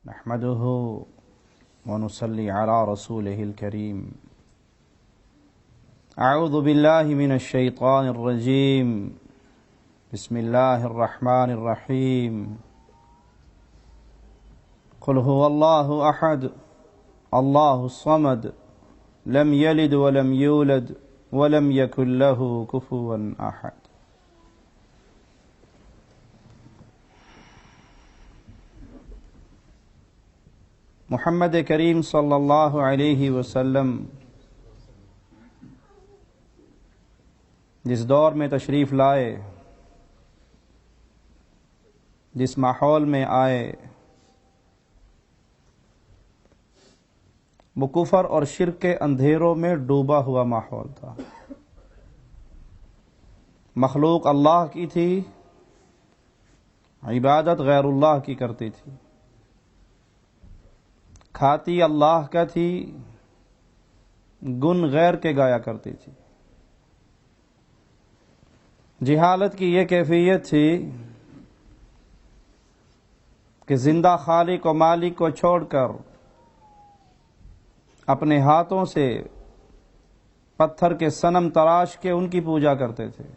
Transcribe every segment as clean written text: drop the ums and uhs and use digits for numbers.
نحمده ونصلي على رسوله الكريم. أعوذ بالله من الشيطان الرجيم. بسم الله الرحمن الرحيم. قل هو الله أحد الله الصمد لم يلد ولم يولد ولم يكن له كفوا أحد. محمد کریم صلی اللہ علیہ وسلم جس دور میں تشریف لائے، جس ماحول میں آئے، وہ کفر اور شرک کے اندھیروں میں ڈوبا ہوا ماحول تھا. مخلوق اللہ کی تھی، عبادت غیر اللہ کی کرتی تھی، کھاتی اللہ کا تھی، گن غیر کے گایا کرتی تھی. جہالت کی یہ کیفیت تھی کہ زندہ خالق و مالک کو چھوڑ کر اپنے ہاتھوں سے پتھر کے صنم تراش کے ان کی پوجا کرتے تھے.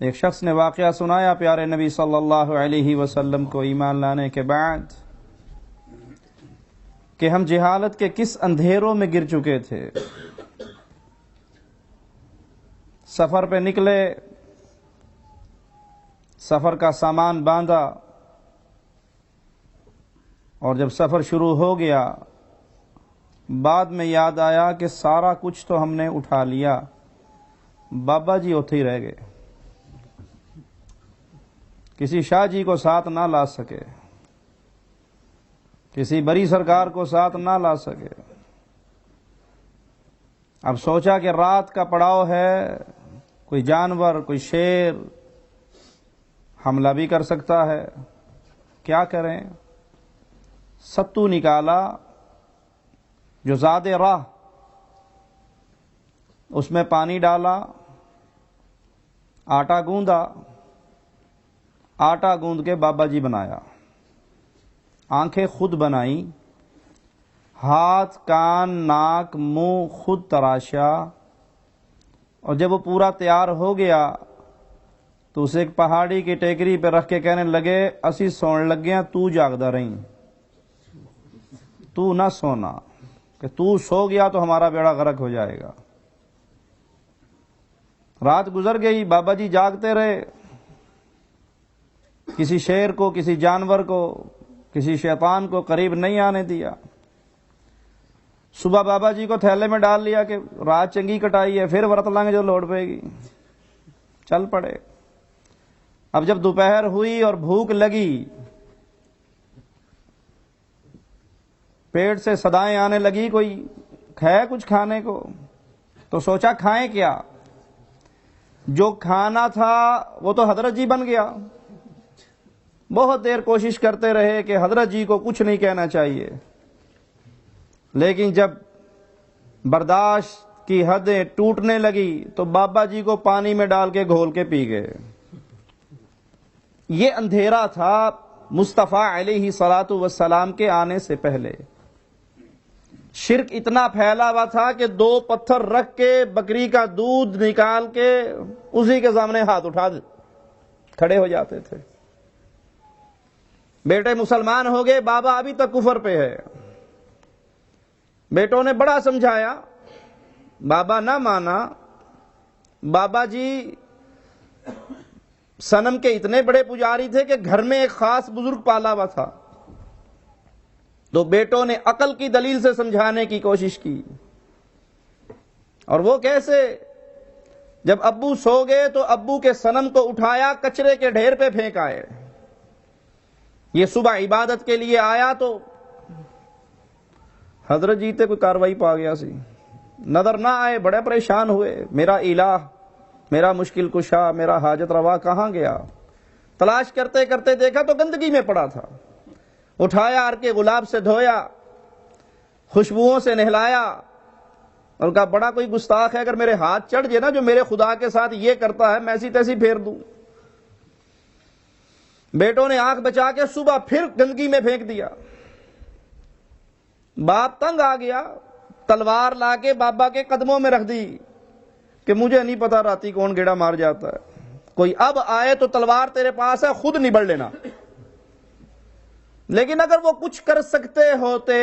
ایک شخص نے واقعہ سنایا پیارے نبی صلی اللہ علیہ وسلم کو ایمان لانے کے بعد کہ ہم جہالت کے کس اندھیروں میں گر چکے تھے. سفر پہ نکلے، سفر کا سامان باندھا، اور جب سفر شروع ہو گیا بعد میں یاد آیا کہ سارا کچھ تو ہم نے اٹھا لیا، بابا جی اوتھے ہی رہ گئے. کسی شاہ جی کو ساتھ نہ لا سکے، کسی بڑی سرکار کو ساتھ نہ لا سکے. اب سوچا کہ رات کا پڑاؤ ہے، کوئی جانور، کوئی شیر حملہ بھی کر سکتا ہے، کیا کریں؟ ستو نکالا جو زاد راہ، اس میں پانی ڈالا، آٹا گوندا، آٹا گوند کے بابا جی بنایا، آنکھیں خود بنائی، ہاتھ، کان، ناک، منہ خود تراشا، اور جب وہ پورا تیار ہو گیا تو اسے ایک پہاڑی کی ٹیکری پہ رکھ کے کہنے لگے اسی سون لگ گیا، تو جاگدا رہی، تو نہ سونا، کہ تو سو گیا تو ہمارا بیڑا غرق ہو جائے گا. رات گزر گئی، بابا جی جاگتے رہے، کسی شیر کو، کسی جانور کو، کسی شیطان کو قریب نہیں آنے دیا. صبح بابا جی کو تھیلے میں ڈال لیا کہ رات چنگی کٹائی ہے، پھر ورت لیں گے جو لوٹ پائے گی. چل پڑے. اب جب دوپہر ہوئی اور بھوک لگی، پیٹ سے صدائیں آنے لگی کوئی ہے کچھ کھانے کو، تو سوچا کھائیں کیا. جو کھانا تھا وہ تو حضرت جی بن گیا. بہت دیر کوشش کرتے رہے کہ حضرت جی کو کچھ نہیں کہنا چاہیے، لیکن جب برداشت کی حدیں ٹوٹنے لگی تو بابا جی کو پانی میں ڈال کے گھول کے پی گئے. یہ اندھیرا تھا مصطفیٰ علیہ صلاۃ والسلام کے آنے سے پہلے. شرک اتنا پھیلا ہوا تھا کہ 2 پتھر رکھ کے بکری کا دودھ نکال کے اسی کے سامنے ہاتھ اٹھا کھڑے ہو جاتے تھے. بیٹے مسلمان ہو گئے، بابا ابھی تک کفر پہ ہے. بیٹوں نے بڑا سمجھایا، بابا نہ مانا. بابا جی صنم کے اتنے بڑے پجاری تھے کہ گھر میں ایک خاص بزرگ پالا ہوا تھا. تو بیٹوں نے عقل کی دلیل سے سمجھانے کی کوشش کی. اور وہ کیسے؟ جب ابو سو گئے تو ابو کے صنم کو اٹھایا، کچرے کے ڈھیر پہ پھینک آئے. یہ صبح عبادت کے لیے آیا تو حضرت جی تے کوئی کاروائی پا گیا سی، نظر نہ آئے، بڑے پریشان ہوئے. میرا الہ، میرا مشکل کشا، میرا حاجت روا کہاں گیا؟ تلاش کرتے کرتے دیکھا تو گندگی میں پڑا تھا. اٹھایا، عرق گلاب سے دھویا، خوشبوؤں سے نہلایا، اور کہا بڑا کوئی گستاخ ہے، اگر میرے ہاتھ چڑھ جائے نا جو میرے خدا کے ساتھ یہ کرتا ہے میں ایسی تیسی پھیر دوں. بیٹوں نے آنکھ بچا کے صبح پھر گندگی میں پھینک دیا. باپ تنگ آ گیا, تلوار لا کے بابا کے قدموں میں رکھ دی کہ مجھے نہیں پتا راتی کون گیڑا مار جاتا ہے, کوئی اب آئے تو تلوار تیرے پاس ہے, خود نبڑ لینا. لیکن اگر وہ کچھ کر سکتے ہوتے,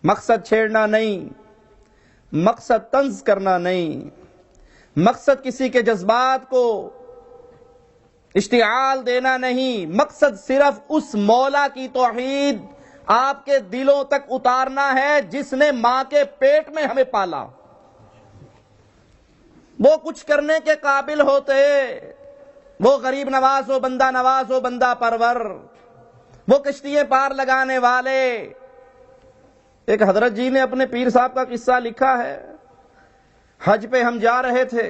مقصد چھیڑنا نہیں, مقصد طنز کرنا نہیں, مقصد کسی کے جذبات کو اشتعال دینا نہیں, مقصد صرف اس مولا کی توحید آپ کے دلوں تک اتارنا ہے جس نے ماں کے پیٹ میں ہمیں پالا. وہ کچھ کرنے کے قابل ہوتے, وہ غریب نواز ہو, بندہ نواز ہو, بندہ پرور, وہ کشتییں پار لگانے والے. ایک حضرت جی نے اپنے پیر صاحب کا قصہ لکھا ہے. حج پہ ہم جا رہے تھے,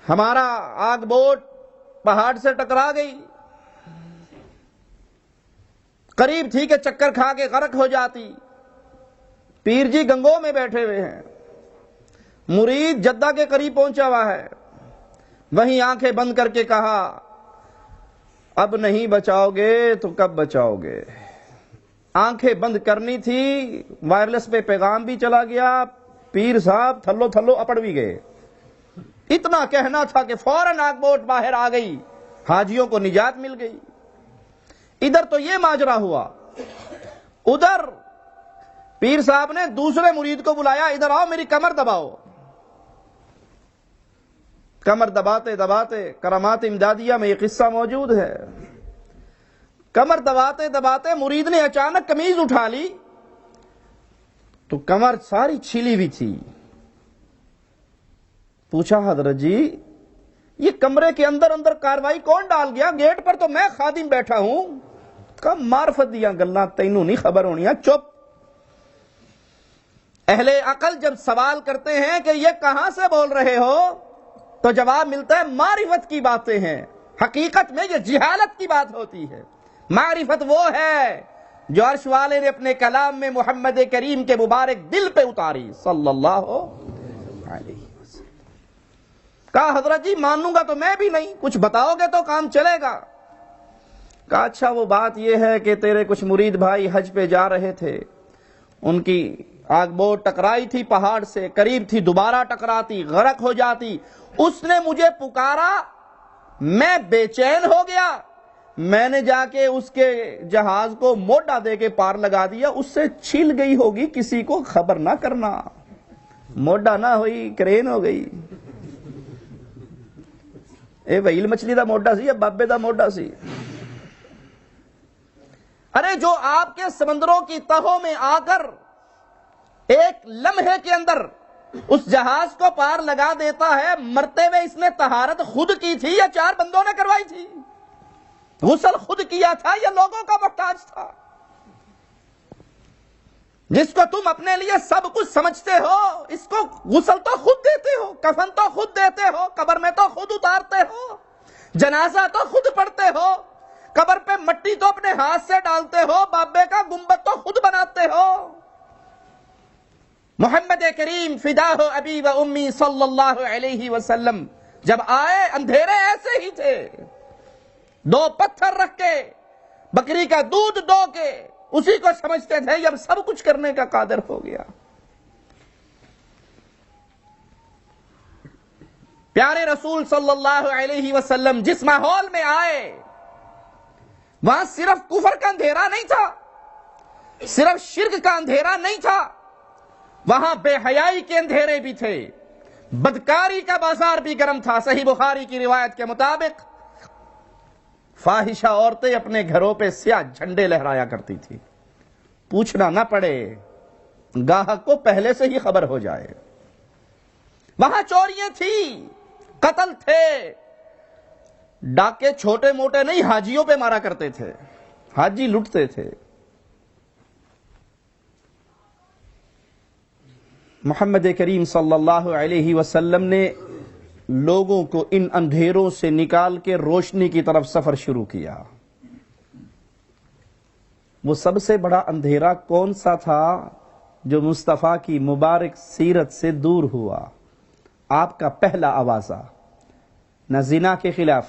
ہمارا آگ بوٹ پہاڑ سے ٹکرا گئی, قریب تھی کہ چکر کھا کے غرق ہو جاتی. پیر جی گنگوں میں بیٹھے ہوئے ہیں, مرید جدہ کے قریب پہنچا ہوا ہے. وہیں آنکھیں بند کر کے کہا, اب نہیں بچاؤ گے تو کب بچاؤ گے. آنکھیں بند کرنی تھی, وائرلیس پہ پیغام بھی چلا گیا, پیر صاحب تھلو تھلو اپڑ بھی گئے. اتنا کہنا تھا کہ فوراً آگ بوٹ باہر آ گئی, حاجیوں کو نجات مل گئی. ادھر تو یہ ماجرا ہوا, ادھر پیر صاحب نے دوسرے مرید کو بلایا, ادھر آؤ میری کمر دباؤ. کمر دباتے دباتے, کرامات امدادیہ میں یہ قصہ موجود ہے, کمر دباتے دباتے مرید نے اچانک قمیض اٹھا لی تو کمر ساری چھلی ہوئی تھی. پوچھا حضرت جی یہ کمرے کے اندر اندر کاروائی کون ڈال گیا, گیٹ پر تو میں خادم بیٹھا ہوں. کم معرفت دیا گلاں تینوں نہیں خبر ہونیاں, چپ. اہل عقل جب سوال کرتے ہیں کہ یہ کہاں سے بول رہے ہو تو جواب ملتا ہے معرفت کی باتیں ہیں. حقیقت میں یہ جہالت کی بات ہوتی ہے. معرفت وہ ہے جو عرش والے نے اپنے کلام میں محمد کریم کے مبارک دل پہ اتاری صلی اللہ علیہ وسلم. کہا حضرت جی مانوں گا تو میں بھی نہیں, کچھ بتاؤ گے تو کام چلے گا. کہا اچھا وہ بات یہ ہے کہ تیرے کچھ مرید بھائی حج پہ جا رہے تھے, ان کی آگ بوٹ ٹکرائی تھی پہاڑ سے, قریب تھی دوبارہ ٹکراتی, غرق ہو جاتی. اس نے مجھے پکارا, میں بے چین ہو گیا, میں نے جا کے اس کے جہاز کو موٹا دے کے پار لگا دیا. اس سے چھل گئی ہوگی, کسی کو خبر نہ کرنا. موڈا نہ ہوئی, کرین ہو گئی. اے ویل مچھلی دا موڈا سی یا بابے دا موڈا سی. ارے جو آپ کے سمندروں کی تہوں میں آ کر ایک لمحے کے اندر اس جہاز کو پار لگا دیتا ہے, مرتے ہوئے اس نے طہارت خود کی تھی یا 4 بندوں نے کروائی تھی؟ غسل خود کیا تھا یا لوگوں کا محتاج تھا؟ جس کو تم اپنے لیے سب کچھ سمجھتے ہو, اس کو غسل تو خود دیتے ہو, کفن تو خود دیتے ہو, قبر میں تو خود اتارتے ہو, جنازہ تو خود پڑھتے ہو, قبر پہ مٹی تو اپنے ہاتھ سے ڈالتے ہو, بابے کا گنبد تو خود بناتے ہو. محمد کریم فداہ ابی و امی صلی اللہ علیہ وسلم جب آئے, اندھیرے ایسے ہی تھے, 2 پتھر رکھ کے بکری کا دودھ دو کے اسی کو سمجھتے تھے اب سب کچھ کرنے کا قادر ہو گیا. پیارے رسول صلی اللہ علیہ وسلم جس ماحول میں آئے وہاں صرف کفر کا اندھیرا نہیں تھا, صرف شرک کا اندھیرا نہیں تھا, وہاں بے حیائی کے اندھیرے بھی تھے, بدکاری کا بازار بھی گرم تھا. صحیح بخاری کی روایت کے مطابق فاحشہ عورتیں اپنے گھروں پہ سیاہ جھنڈے لہرایا کرتی تھی, پوچھنا نہ پڑے, گاہک کو پہلے سے ہی خبر ہو جائے. وہاں چوریاں تھی, قتل تھے, ڈاکے چھوٹے موٹے نہیں حاجیوں پہ مارا کرتے تھے, حاجی لٹتے تھے. محمد کریم صلی اللہ علیہ وسلم نے لوگوں کو ان اندھیروں سے نکال کے روشنی کی طرف سفر شروع کیا. وہ سب سے بڑا اندھیرا کون سا تھا جو مصطفیٰ کی مبارک سیرت سے دور ہوا؟ آپ کا پہلا آوازہ نہ زنا کے خلاف،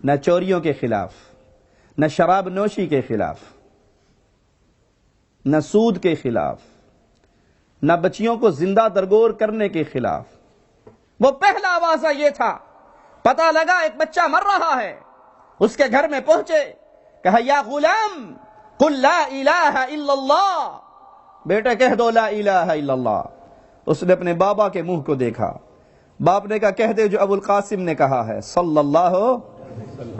نہ چوریوں کے خلاف، نہ شراب نوشی کے خلاف، نہ سود کے خلاف، نہ بچیوں کو زندہ درگور کرنے کے خلاف. وہ پہلا آوازہ یہ تھا. پتہ لگا ایک بچہ مر رہا ہے، اس کے گھر میں پہنچے، کہا یا غلام قل لا الہ الا اللہ، بیٹا کہہ دو لا الہ الا اللہ. اس نے اپنے بابا کے منہ کو دیکھا، باپ نے کہا کہہ دے جو ابو القاسم نے کہا ہے صلی اللہ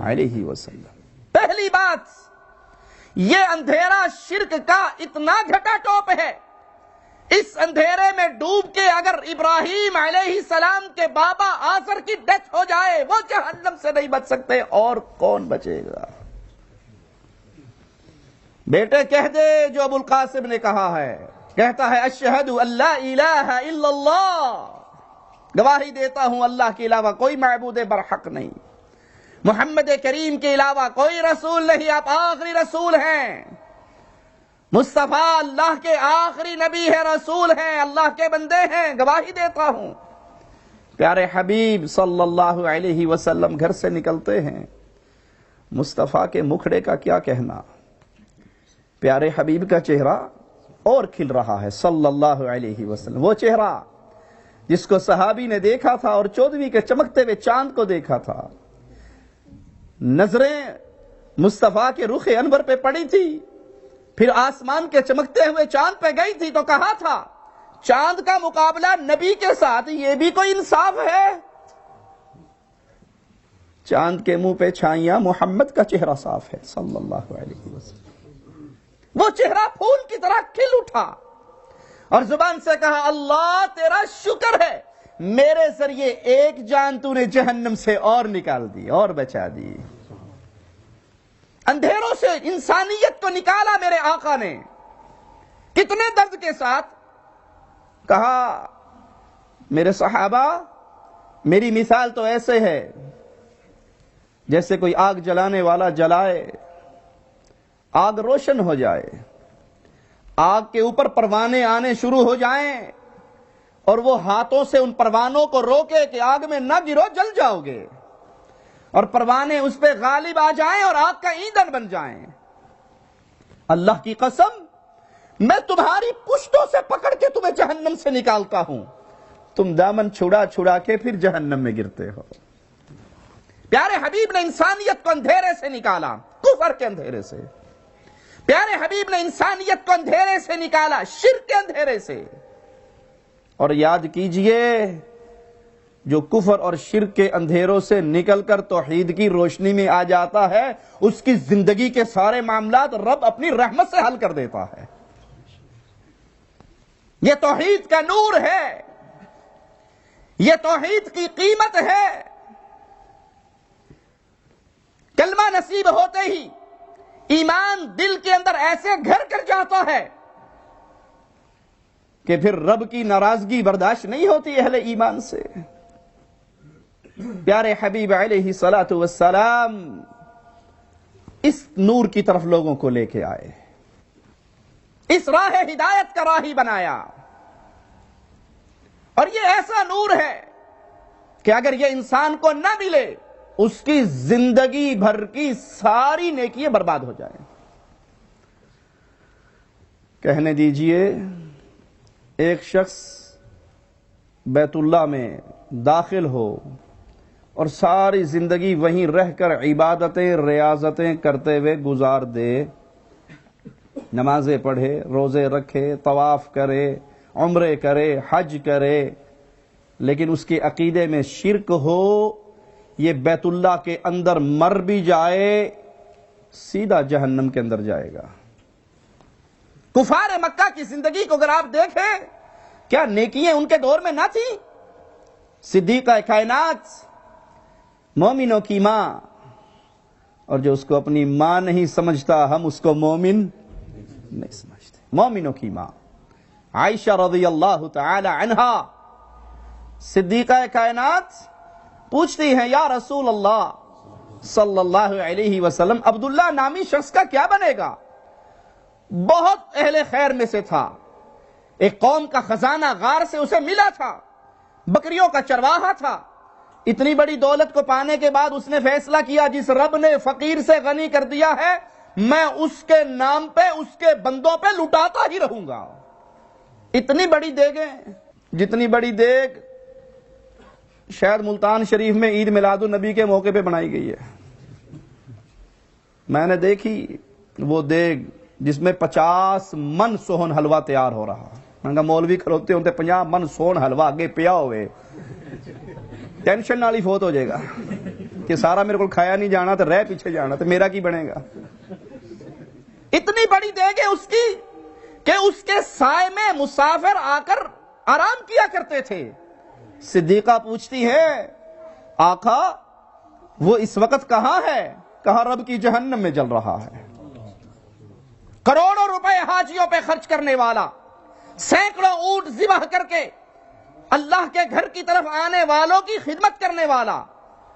علیہ وسلم. پہلی بات، یہ اندھیرا شرک کا اتنا گھٹا ٹوپ ہے، اس اندھیرے میں ڈوب کے اگر ابراہیم علیہ السلام کے بابا آزر کی ڈیتھ ہو جائے وہ جہنم سے نہیں بچ سکتے، اور کون بچے گا؟ بیٹے کہہ دے جو ابو القاسم نے کہا ہے. کہتا ہے اشہد ان لا الہ الا اللہ، گواہی دیتا ہوں اللہ کے علاوہ کوئی معبود برحق نہیں، محمد کریم کے علاوہ کوئی رسول نہیں، آپ آخری رسول ہیں، مصطفیٰ اللہ کے آخری نبی ہے، رسول ہیں، اللہ کے بندے ہیں، گواہی دیتا ہوں. پیارے حبیب صلی اللہ علیہ وسلم گھر سے نکلتے ہیں، مصطفیٰ کے مکھڑے کا کیا کہنا، پیارے حبیب کا چہرہ اور کھل رہا ہے صلی اللہ علیہ وسلم. وہ چہرہ جس کو صحابی نے دیکھا تھا اور 14ویں کے چمکتے ہوئے چاند کو دیکھا تھا، نظریں مصطفیٰ کے رخ انور پہ پڑی تھی، پھر آسمان کے چمکتے ہوئے چاند پہ گئی تھی تو کہا تھا چاند کا مقابلہ نبی کے ساتھ یہ بھی کوئی انصاف ہے؟ چاند کے منہ پہ چھائیاں، محمد کا چہرہ صاف ہے صلی اللہ علیہ وسلم. وہ چہرہ پھول کی طرح کھل اٹھا اور زبان سے کہا اللہ تیرا شکر ہے، میرے ذریعے ایک جان تو نے جہنم سے اور نکال دی اور بچا دی. اندھیروں سے انسانیت کو نکالا میرے آقا نے. کتنے درد کے ساتھ کہا میرے صحابہ، میری مثال تو ایسے ہے جیسے کوئی آگ جلانے والا جلائے، آگ روشن ہو جائے، آگ کے اوپر پروانے آنے شروع ہو جائیں اور وہ ہاتھوں سے ان پروانوں کو روکے کہ آگ میں نہ گرو جل جاؤ گے، اور پروانے اس پہ غالب آ جائیں اور آگ کا ایندھن بن جائیں. اللہ کی قسم میں تمہاری پشتوں سے پکڑ کے تمہیں جہنم سے نکالتا ہوں، تم دامن چھڑا چھڑا کے پھر جہنم میں گرتے ہو. پیارے حبیب نے انسانیت کو اندھیرے سے نکالا، کفر کے اندھیرے سے. پیارے حبیب نے انسانیت کو اندھیرے سے نکالا، شرک کے اندھیرے سے. اور یاد کیجئے جو کفر اور شرک کے اندھیروں سے نکل کر توحید کی روشنی میں آ جاتا ہے، اس کی زندگی کے سارے معاملات رب اپنی رحمت سے حل کر دیتا ہے. یہ توحید کا نور ہے، یہ توحید کی قیمت ہے. کلمہ نصیب ہوتے ہی ایمان دل کے اندر ایسے گھر کر جاتا ہے کہ پھر رب کی ناراضگی برداشت نہیں ہوتی اہل ایمان سے. پیارے حبیب علیہ الصلوۃ والسلام اس نور کی طرف لوگوں کو لے کے آئے، اس راہ ہدایت کا راہی بنایا. اور یہ ایسا نور ہے کہ اگر یہ انسان کو نہ ملے اس کی زندگی بھر کی ساری نیکیاں برباد ہو جائیں. کہنے دیجئے ایک شخص بیت اللہ میں داخل ہو اور ساری زندگی وہیں رہ کر عبادتیں ریاضتیں کرتے ہوئے گزار دے، نمازیں پڑھے، روزے رکھے، طواف کرے، عمرے کرے، حج کرے، لیکن اس کے عقیدے میں شرک ہو، یہ بیت اللہ کے اندر مر بھی جائے سیدھا جہنم کے اندر جائے گا. کفار مکہ کی زندگی کو اگر آپ دیکھیں، کیا نیکیاں ان کے دور میں نہ تھی؟ صدیقہ کائنات، مومنوں کی ماں، اور جو اس کو اپنی ماں نہیں سمجھتا ہم اس کو مومن نہیں سمجھتے. مومنوں کی ماں عائشہ رضی اللہ تعالی عنہا، صدیقہ کائنات، پوچھتی ہیں یا رسول اللہ صلی اللہ علیہ وسلم عبداللہ نامی شخص کا کیا بنے گا؟ بہت اہل خیر میں سے تھا، ایک قوم کا خزانہ غار سے اسے ملا تھا، بکریوں کا چرواہا تھا. اتنی بڑی دولت کو پانے کے بعد اس نے فیصلہ کیا جس رب نے فقیر سے غنی کر دیا ہے میں اس کے نام پہ اس کے بندوں پہ لٹاتا ہی رہوں گا. اتنی بڑی دیگیں، جتنی بڑی دیگ شاید ملتان شریف میں عید میلاد النبی کے موقع پہ بنائی گئی ہے. میں نے دیکھی وہ دیگ جس میں 50 من سوہن حلوہ تیار ہو رہا. میں کہا مولوی کھلوتے ہوتے 50 من سوہن حلوہ آگے پیا ہوئے ٹینشن نالی فوت ہو جائے گا کہ سارا میرے کو کھایا نہیں جانا تو رہ پیچھے جانا تو میرا کی بنے گا. اتنی بڑی دیگ ہے اس کی کہ اس کے سائے میں مسافر آ کر آرام کیا کرتے تھے. صدیقہ پوچھتی ہے آقا وہ اس وقت کہاں ہے؟ کہا رب کی جہنم میں جل رہا ہے. کروڑوں روپے حاجیوں پہ خرچ کرنے والا، سینکڑوں اونٹ ذبح کر کے اللہ کے گھر کی طرف آنے والوں کی خدمت کرنے والا،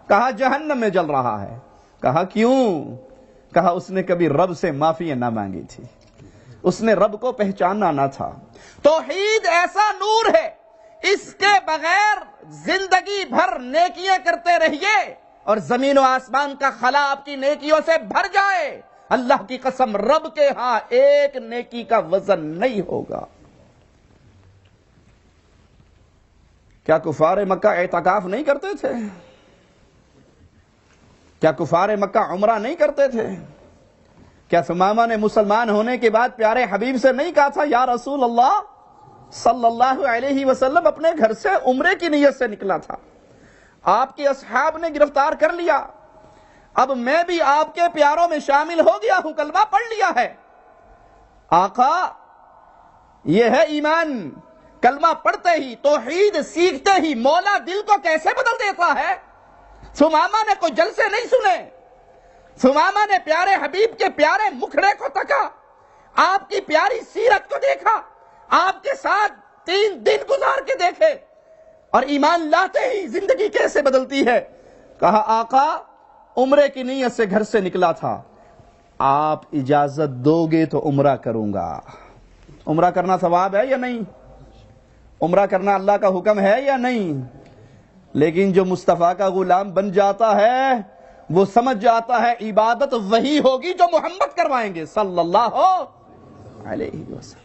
کہا جہنم میں جل رہا ہے. کہا کیوں؟ کہا اس نے کبھی رب سے معافی نہ مانگی تھی، اس نے رب کو پہچاننا نہ تھا. توحید ایسا نور ہے اس کے بغیر زندگی بھر نیکیاں کرتے رہیے اور زمین و آسمان کا خلا آپ کی نیکیوں سے بھر جائے، اللہ کی قسم رب کے ہاں ایک نیکی کا وزن نہیں ہوگا. کیا کفار مکہ اعتکاف نہیں کرتے تھے؟ کیا کفار مکہ عمرہ نہیں کرتے تھے؟ کیا ثمامہ نے مسلمان ہونے کے بعد پیارے حبیب سے نہیں کہا تھا یا رسول اللہ صلی اللہ علیہ وسلم اپنے گھر سے عمرے کی نیت سے نکلا تھا، آپ کے اصحاب نے گرفتار کر لیا، اب میں بھی آپ کے پیاروں میں شامل ہو گیا ہوں، کلمہ پڑھ لیا ہے. آقا یہ ہے ایمان. کلمہ پڑھتے ہی توحید سیکھتے ہی مولا دل کو کیسے بدل دیتا ہے. ثمامہ نے کوئی جلسے نہیں سنے، ثمامہ نے پیارے حبیب کے پیارے مکھڑے کو تکا، آپ کی پیاری سیرت کو دیکھا، آپ کے ساتھ 3 دن گزار کے دیکھے اور ایمان لاتے ہی زندگی کیسے بدلتی ہے. کہا آقا عمرے کی نیت سے گھر سے نکلا تھا، آپ اجازت دو گے تو عمرہ کروں گا. عمرہ کرنا ثواب ہے یا نہیں؟ عمرہ کرنا اللہ کا حکم ہے یا نہیں؟ لیکن جو مصطفیٰ کا غلام بن جاتا ہے وہ سمجھ جاتا ہے عبادت وہی ہوگی جو محمد کروائیں گے صلی اللہ علیہ وسلم.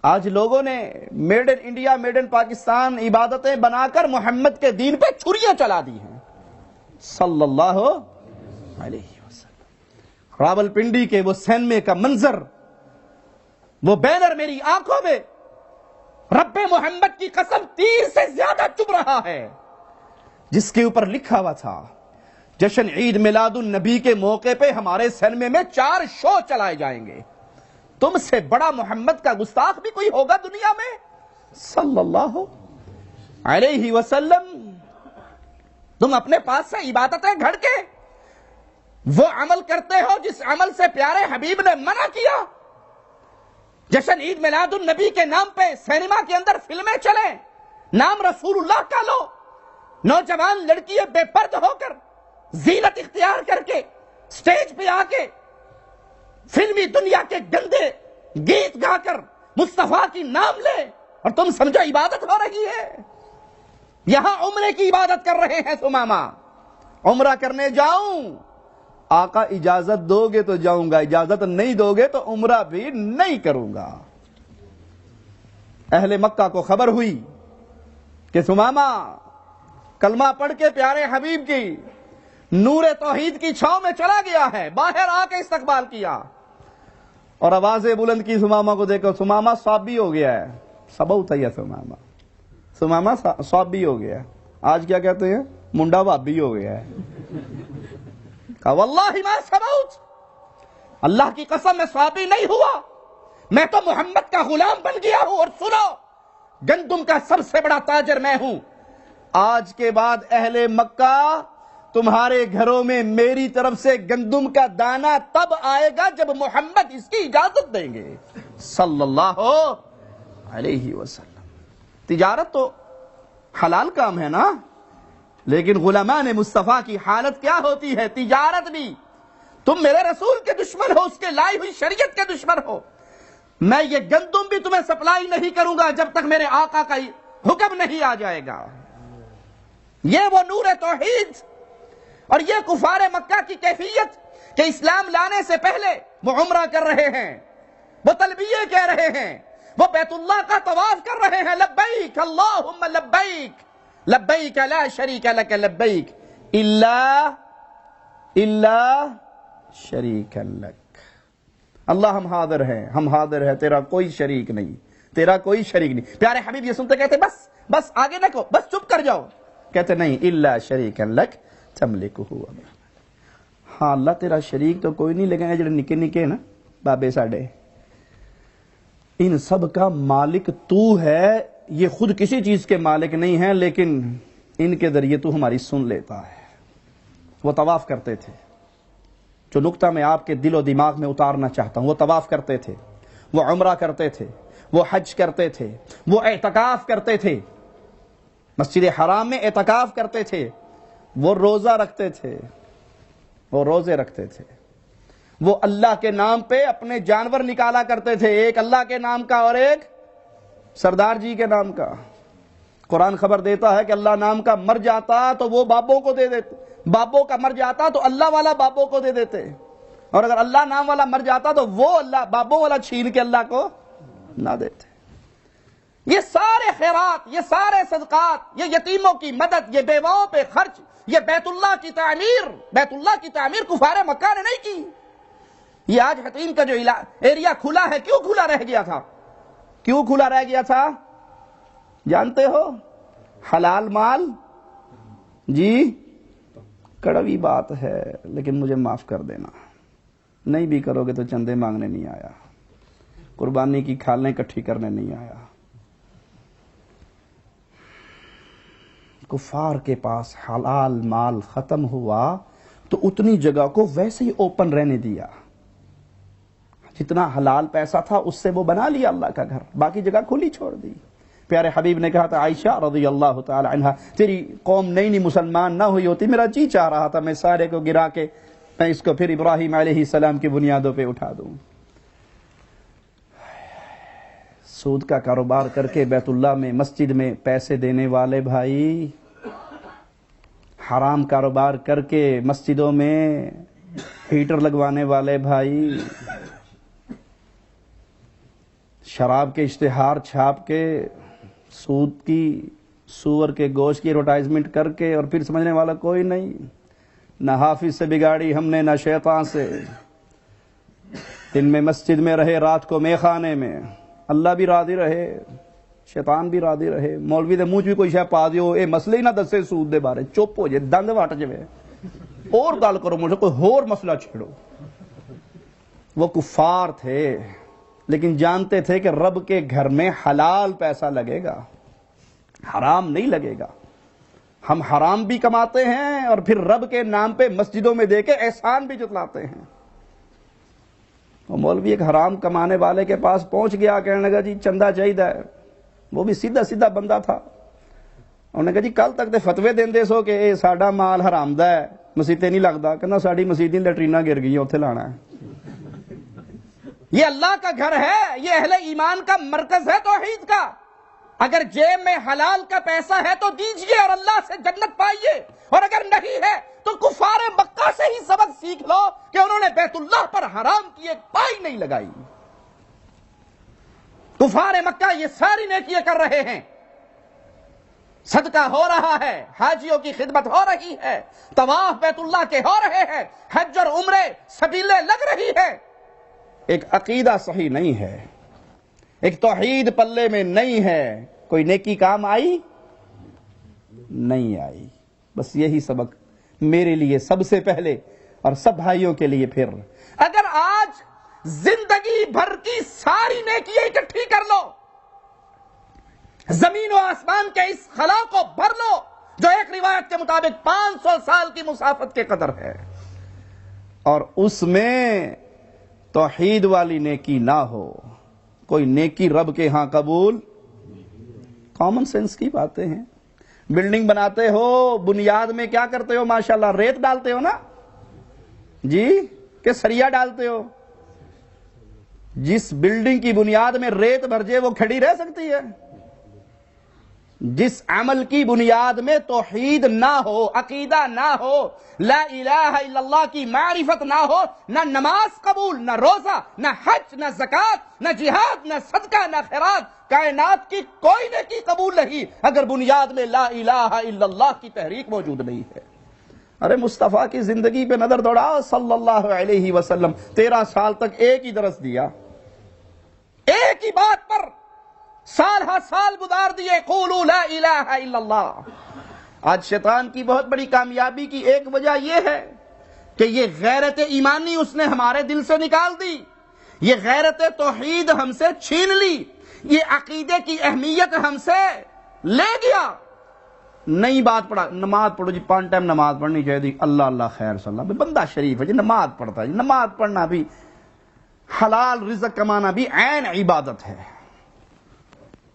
آج لوگوں نے made in India made in Pakistan عبادتیں بنا کر محمد کے دین پہ چھریاں چلا دی ہیں صلی اللہ علیہ وسلم. راول پنڈی کے وہ سینمے کا منظر، وہ بینر میری آنکھوں میں رب محمد کی قسم تیر سے زیادہ چبھ رہا ہے، جس کے اوپر لکھا ہوا تھا جشن عید میلاد النبی کے موقع پہ ہمارے سینمے میں 4 شو چلائے جائیں گے. تم سے بڑا محمد کا گستاخ بھی کوئی ہوگا دنیا میں صلی اللہ علیہ وسلم. تم اپنے پاس سے عبادتیں گھڑ کے وہ عمل کرتے ہو جس عمل سے پیارے حبیب نے منع کیا. جشن عید میلاد النبی کے نام پہ سینما کے اندر فلمیں چلیں، نام رسول اللہ کا لو، نوجوان لڑکیاں بے پرد ہو کر زینت اختیار کر کے سٹیج پہ آ کے فلمی دنیا کے گندے گیت گا کر مصطفیٰ کی نام لے اور تم سمجھو عبادت ہو رہی ہے. یہاں عمرے کی عبادت کر رہے ہیں ثمامہ. عمرہ کرنے جاؤں، آقا اجازت دو گے تو جاؤں گا، اجازت نہیں دو گے تو عمرہ بھی نہیں کروں گا. اہل مکہ کو خبر ہوئی کہ ثمامہ کلمہ پڑھ کے پیارے حبیب کی نور توحید کی چھاؤں میں چلا گیا ہے، باہر آ کے استقبال کیا اور آوازیں بلند کی. ثمامہ کو دیکھو، ثمامہ صابی ہو گیا ہے. سبوت ہے ثمامہ صابی ہو گیا. آج کیا کہتے ہیں؟ منڈا بھابی ہو گیا ہے. کہا واللہ ما سبوت، اللہ کی قسم میں صابی نہیں ہوا، میں تو محمد کا غلام بن گیا ہوں. اور سنو، گندم کا سب سے بڑا تاجر میں ہوں. آج کے بعد اہل مکہ تمہارے گھروں میں میری طرف سے گندم کا دانہ تب آئے گا جب محمد اس کی اجازت دیں گے صلی اللہ علیہ وسلم. تجارت تو حلال کام ہے نا، لیکن غلامان مصطفیٰ کی حالت کیا ہوتی ہے؟ تجارت بھی. تم میرے رسول کے دشمن ہو، اس کے لائی ہوئی شریعت کے دشمن ہو. میں یہ گندم بھی تمہیں سپلائی نہیں کروں گا جب تک میرے آقا کا حکم نہیں آ جائے گا۔ یہ وہ نور توحید اور یہ کفار مکہ کی کیفیت کہ اسلام لانے سے پہلے وہ عمرہ کر رہے ہیں، وہ تلبیہ کہہ رہے ہیں، وہ بیت اللہ کا طواف کر رہے ہیں، لبیک اللہم لبیک لبیک لا شریک لک لبیک الا شریک لک۔ اللہ ہم حاضر ہیں، تیرا کوئی شریک نہیں، تیرا کوئی شریک نہیں۔ پیارے حبیب یہ سنتے کہتے بس آگے نہ کہو، بس چپ کر جاؤ۔ کہتے نہیں، الا شریک لک تملکہ۔ ہاں اللہ تیرا شریک تو کوئی نہیں، لیکن جڑے نکے نکے نا بابے ساڈے، ان سب کا مالک تو ہے۔ یہ خود کسی چیز کے مالک نہیں ہیں، لیکن ان کے ذریعے تو ہماری سن لیتا ہے۔ وہ طواف کرتے تھے، جو نقطہ میں آپ کے دل و دماغ میں اتارنا چاہتا ہوں، وہ طواف کرتے تھے، وہ عمرہ کرتے تھے، وہ حج کرتے تھے، وہ اعتکاف کرتے تھے، مسجد حرام میں اعتکاف کرتے تھے، وہ روزہ رکھتے تھے، وہ روزے رکھتے تھے، وہ اللہ کے نام پہ اپنے جانور نکالا کرتے تھے، ایک اللہ کے نام کا اور ایک سردار جی کے نام کا۔ قرآن خبر دیتا ہے کہ اللہ نام کا مر جاتا تو وہ بابوں کو دے دیتے، بابوں کا مر جاتا تو اللہ والا بابوں کو دے دیتے، اور اگر اللہ نام والا مر جاتا تو وہ اللہ بابوں والا چھین کے اللہ کو نہ دیتے۔ یہ سارے خیرات، یہ سارے صدقات، یہ یتیموں کی مدد، یہ بیواؤں پہ خرچ، یہ بیت اللہ کی تعمیر کفار مکہ نے نہیں کی۔ یہ آج حتیم کا جو ایریا کھلا ہے، کیوں کھلا رہ گیا تھا؟ کیوں کھلا رہ گیا تھا جانتے ہو؟ حلال مال، جی کڑوی بات ہے لیکن مجھے معاف کر دینا، نہیں بھی کرو گے تو چندے مانگنے نہیں آیا، قربانی کی کھالیں اکٹھی کرنے نہیں آیا۔ کفار کے پاس حلال مال ختم ہوا تو اتنی جگہ کو ویسے ہی اوپن رہنے دیا، جتنا حلال پیسہ تھا اس سے وہ بنا لیا اللہ کا گھر، باقی جگہ کھلی چھوڑ دی۔ پیارے حبیب نے کہا تھا عائشہ رضی اللہ تعالی عنہا، تیری قوم نئی مسلمان نہ ہوئی ہوتی، میرا جی چاہ رہا تھا میں سارے کو گرا کے میں اس کو پھر ابراہیم علیہ السلام کی بنیادوں پہ اٹھا دوں۔ سود کا کاروبار کر کے بیت اللہ میں مسجد میں پیسے دینے والے بھائی، حرام کاروبار کر کے مسجدوں میں ہیٹر لگوانے والے بھائی، شراب کے اشتہار چھاپ کے، سود کی، سور کے گوشت کی ایڈورٹائزمنٹ کر کے، اور پھر سمجھنے والا کوئی نہیں، نہ حافظ سے بگاڑی ہم نے نہ شیطان سے، دن میں مسجد میں رہے رات کو میں خانے میں، اللہ بھی راضی رہے شیطان بھی راضی رہے، مولوی دے منہ چ بھی کوئی شے پا دیو، اے مسئلے ہی نہ دسے سود دے بارے، چپ ہو جائے، دند وٹ جائے، اور گل کرو مجھے، کوئی اور مسئلہ چھیڑو۔ وہ کفار تھے لیکن جانتے تھے کہ رب کے گھر میں حلال پیسہ لگے گا، حرام نہیں لگے گا۔ ہم حرام بھی کماتے ہیں اور پھر رب کے نام پہ مسجدوں میں دے کے احسان بھی جتلاتے ہیں۔ وہ مولوی ایک حرام کمانے والے کے پاس پہنچ گیا، کہنے لگا جی چندہ چاہیے، وہ بھی سیدھا سیدھا بندہ تھا، انہوں نے کہا جی کل تک تے فتوے دیندے سو کہ اے ساڈا مال حرام دا ہے، مسیتے نہیں لگدا، کہنا ساڈی مسیت دی لیٹرینا گر گئی اوتھے لانا ہے۔ یہ اللہ کا گھر ہے، یہ اہل ایمان کا مرکز ہے توحید کا۔ اگر جیب میں حلال کا پیسہ ہے تو دیجئے اور اللہ سے جنت پائیے، اور اگر نہیں ہے تو کفار مکہ سے ہی سبق سیکھ لو کہ انہوں نے بیت اللہ پر حرام کی ایک پائی نہیں لگائی۔ کفار مکہ یہ ساری نیکیاں کر رہے ہیں، صدقہ ہو رہا ہے، حاجیوں کی خدمت ہو رہی ہے، طواف بیت اللہ کے ہو رہے ہیں، حج اور عمرے سبیلیں لگ رہی ہے، ایک عقیدہ صحیح نہیں ہے، ایک توحید پلے میں نہیں ہے، کوئی نیکی کام آئی نہیں آئی۔ بس یہی سبق میرے لیے سب سے پہلے اور سب بھائیوں کے لیے پھر، اگر آج زندگی بھر کی ساری نیکیاں اکٹھی کر لو، زمین و آسمان کے اس خلا کو بھر لو جو ایک روایت کے مطابق 500 سال کی مسافت کے قدر ہے، اور اس میں توحید والی نیکی نہ ہو، کوئی نیکی رب کے ہاں قبول، کامن سینس کی باتیں ہیں۔ بلڈنگ بناتے ہو، بنیاد میں کیا کرتے ہو؟ ماشاءاللہ ریت ڈالتے ہو نا جی، کہ سریا ڈالتے ہو؟ جس بلڈنگ کی بنیاد میں ریت بھر جائے وہ کھڑی رہ سکتی ہے؟ جس عمل کی بنیاد میں توحید نہ ہو، عقیدہ نہ ہو، لا الہ الا اللہ کی معرفت نہ ہو، نہ نماز قبول، نہ روزہ، نہ حج، نہ زکوٰۃ، نہ جہاد، نہ صدقہ، نہ خیرات، کائنات کی کوئی نیکی قبول نہیں اگر بنیاد میں لا الہ الا اللہ کی تحریک موجود نہیں ہے۔ ارے مصطفیٰ کی زندگی پہ نظر دوڑاؤ صلی اللہ علیہ وسلم، 13 سال تک ایک ہی درس دیا، ایک ہی بات پر سال ہا سال گزار دیے، قولوا لا الہ الا اللہ۔ آج شیطان کی بہت بڑی کامیابی کی ایک وجہ یہ ہے کہ یہ غیرت ایمانی اس نے ہمارے دل سے نکال دی، یہ غیرت توحید ہم سے چھین لی، یہ عقیدے کی اہمیت ہم سے لے گیا۔ نئی بات پڑھا، نماز پڑھو جی، 5 ٹائم نماز پڑھنی چاہیے جی، اللہ اللہ خیر صلی اللہ، بندہ شریف ہے جی، نماز پڑھتا ہے جی، نماز پڑھنا بھی، حلال رزق کمانا بھی عین عبادت ہے۔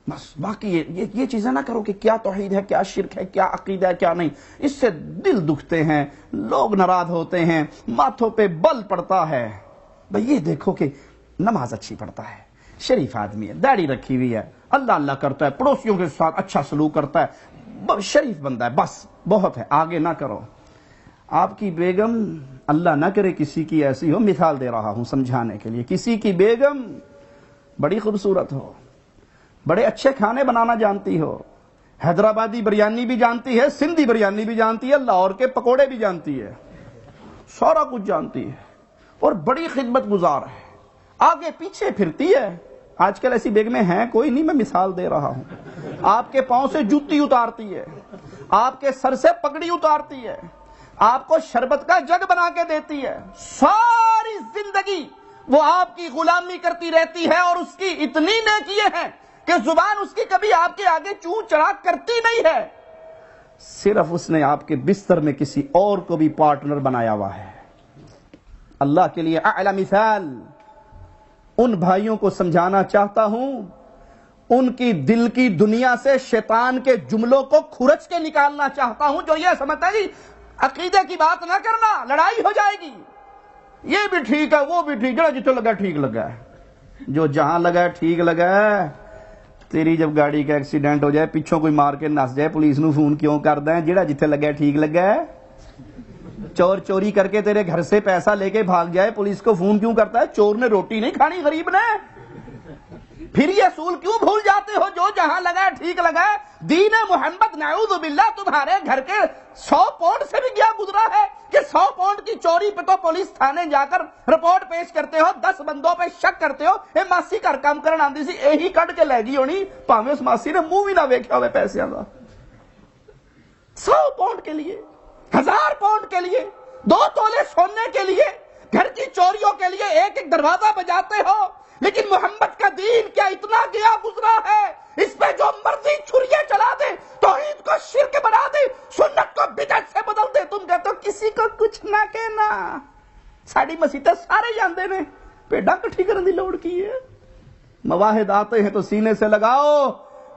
بس باقی یہ چیزیں نہ کرو کہ کیا توحید ہے، کیا شرک ہے، کیا عقیدہ ہے، کیا نہیں، اس سے دل دکھتے ہیں، لوگ ناراض ہوتے ہیں، ماتھوں پہ بل پڑتا ہے۔ بھئی یہ دیکھو کہ نماز اچھی پڑھتا ہے، شریف آدمی ہے، داڑھی رکھی ہوئی ہے، اللہ اللہ کرتا ہے، پڑوسیوں کے ساتھ اچھا سلوک کرتا ہے، شریف بندہ ہے، بس بہت ہے، آگے نہ کرو۔ آپ کی بیگم، اللہ نہ کرے کسی کی ایسی ہو، مثال دے رہا ہوں سمجھانے کے لیے، کسی کی بیگم بڑی خوبصورت ہو، بڑے اچھے کھانے بنانا جانتی ہو، حیدرآبادی بریانی بھی جانتی ہے، سندھی بریانی بھی جانتی ہے، لاہور کے پکوڑے بھی جانتی ہے، سارا کچھ جانتی ہے اور بڑی خدمت گزار ہے، آگے پیچھے پھرتی ہے۔ آج کل ایسی بیگمیں ہیں کوئی نہیں، میں مثال دے رہا ہوں۔ آپ کے پاؤں سے جوتی اتارتی ہے، آپ کے سر سے پگڑی اتارتی ہے، آپ کو شربت کا جگ بنا کے دیتی ہے، ساری زندگی وہ آپ کی غلامی کرتی رہتی ہے، اور اس کی اتنی نیکیاں ہیں کہ زبان اس کی کبھی آپ کے آگے چوں چڑھا کرتی نہیں ہے، صرف اس نے آپ کے بستر میں کسی اور کو بھی پارٹنر بنایا ہوا ہے۔ اللہ کے لیے اعلی مثال ان بھائیوں کو سمجھانا چاہتا ہوں، ان کی دل کی دنیا سے شیطان کے جملوں کو کھرچ کے نکالنا چاہتا ہوں، جو یہ سمجھتا ہے عقیدے کی بات نہ کرنا، لڑائی ہو جائے گی، یہ بھی ٹھیک ہے وہ بھی ٹھیک ہے، جتنے لگا ٹھیک لگا ہے، جو جہاں لگا ہے ٹھیک لگا ہے۔ تیری جب گاڑی کا ایکسیڈنٹ ہو جائے، پیچھوں کوئی مار کے نس جائے، پولیس نو فون کیوں کر دیں؟ جہاں جتنے لگا ہے ٹھیک لگا ہے۔ چور چوری کر کے تیرے گھر سے پیسہ لے کے بھاگ جائے، پولیس کو فون کیوں کرتا ہے؟ چور نے روٹی نہیں کھانی غریب نے۔ پھر یہ اصول کیوں بھول جاتے ہو؟ جو جہاں لگا ہے ٹھیک لگا ہے۔ دین محمد نعوذ باللہ تمہارے گھر کے 100 پاؤنڈ سے بھی کیا گزرا ہے کہ 100 پاؤنڈ کی چوری پہ تو پولیس تھانے جا کر رپورٹ پیش کرتے ہو، 10 بندوں پہ شک کرتے ہو، اے ماسی گھر کام کرن آندی سی یہی کٹ کے لے گئی ہونی، پاویں اس ماسی نے منہ بھی نہ ویکھیا ہوئے پیسیاں دا۔ 100 پاؤنڈ کے لیے، 1000 پاؤنڈ کے لیے، 2 تولے سونے کے لیے، گھر کی چوریوں کے لیے ایک ایک دروازہ بجاتے ہو۔ لیکن محمد کا دین کیا اتنا گیا گزرا ہے؟ اس پہ جو مرضی چھریاں چلا دے، توحید کو شرک بنا دے، سنت کو بدعت سے بدل دے، تم کہتے ہو کسی کو کچھ نہ کہنا۔ ساڑی مسیطیں سارے جاندے نے، پیڑا کٹھی کرن دی لوڑ کی ہے۔ مواہد آتے ہیں تو سینے سے لگاؤ،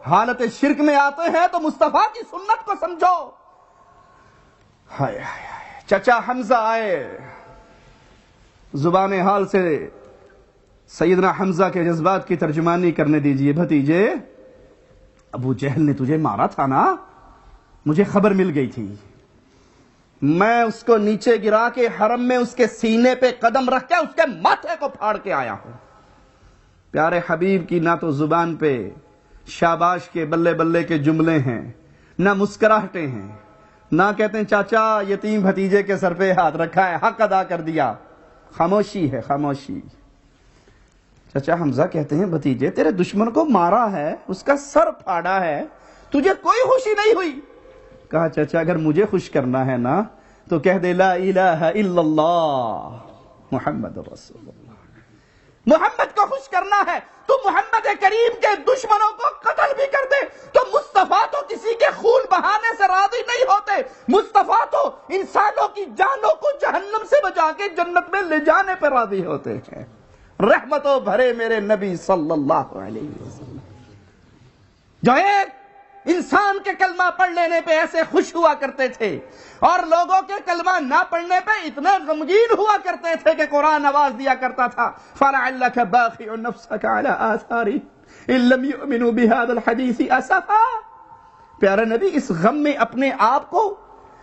حالت شرک میں آتے ہیں تو مصطفیٰ کی سنت کو سمجھو۔ ہائے ہائے ہائے، چچا حمزہ آئے، زبان حال سے سیدنا حمزہ کے جذبات کی ترجمانی کرنے دیجئے۔ بھتیجے، ابو جہل نے تجھے مارا تھا نا؟ مجھے خبر مل گئی تھی، میں اس کو نیچے گرا کے حرم میں اس کے سینے پہ قدم رکھ کے اس کے ماتھے کو پھاڑ کے آیا ہوں۔ پیارے حبیب کی نہ تو زبان پہ شاباش کے بلے بلے کے جملے ہیں، نہ مسکراہٹیں ہیں، نہ کہتے ہیں چاچا یتیم بھتیجے کے سر پہ ہاتھ رکھا ہے، حق ادا کر دیا۔ خاموشی ہے، خاموشی۔ چچا حمزہ کہتے ہیں بھتیجے تیرے دشمن کو مارا ہے، اس کا سر پھاڑا ہے، تجھے کوئی خوشی نہیں ہوئی؟ کہا چچا اگر مجھے خوش کرنا ہے نا تو کہہ دے لا الہ الا اللہ محمد رسول اللہ۔ محمد کو خوش کرنا ہے تو محمد کریم کے دشمنوں کو قتل بھی کر دے، تو مصطفیٰ تو کسی کے خون بہانے سے راضی نہیں ہوتے، مصطفیٰ تو انسانوں کی جانوں کو جہنم سے بچا کے جنت میں لے جانے پر راضی ہوتے ہیں۔ رحمتوں بھرے میرے نبی صلی اللہ علیہ وسلم، جو ایک انسان کے کلمہ پڑھ لینے پہ ایسے خوش ہوا کرتے تھے اور لوگوں کے کلمہ نہ پڑھنے پہ اتنے غمگین ہوا کرتے تھے کہ قرآن آواز دیا کرتا تھا فَلَعَلَّكَ بَاخِعُ نَفْسَكَ عَلَىٰ آثَارِهِمْ إِن لَّمْ يُؤْمِنُوا بِهَٰذَا الْحَدِيثِ أَسَفًا۔ پیارے نبی اس غم میں اپنے آپ کو،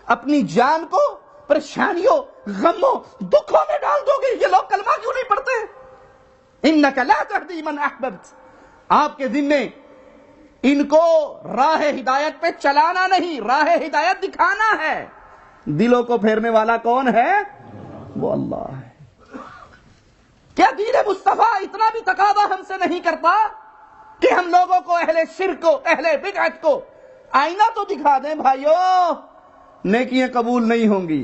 اپنی جان کو پریشانیوں، غموں، دکھوں میں ڈال دو گے؟ یہ لوگ کلمہ کیوں نہیں پڑھتے؟ انک لا تہدی من احببت، آپ کے ذمے ان کو راہ ہدایت پہ چلانا نہیں، راہ ہدایت دکھانا ہے۔ دلوں کو پھیرنے والا کون ہے؟ وہ اللہ ہے۔ کیا دین مصطفیٰ اتنا بھی تقاضا ہم سے نہیں کرتا کہ ہم لوگوں کو، اہل شرک کو، اہل بدعت کو آئینہ تو دکھا دیں بھائیو؟ نیکیاں قبول نہیں ہوں گی۔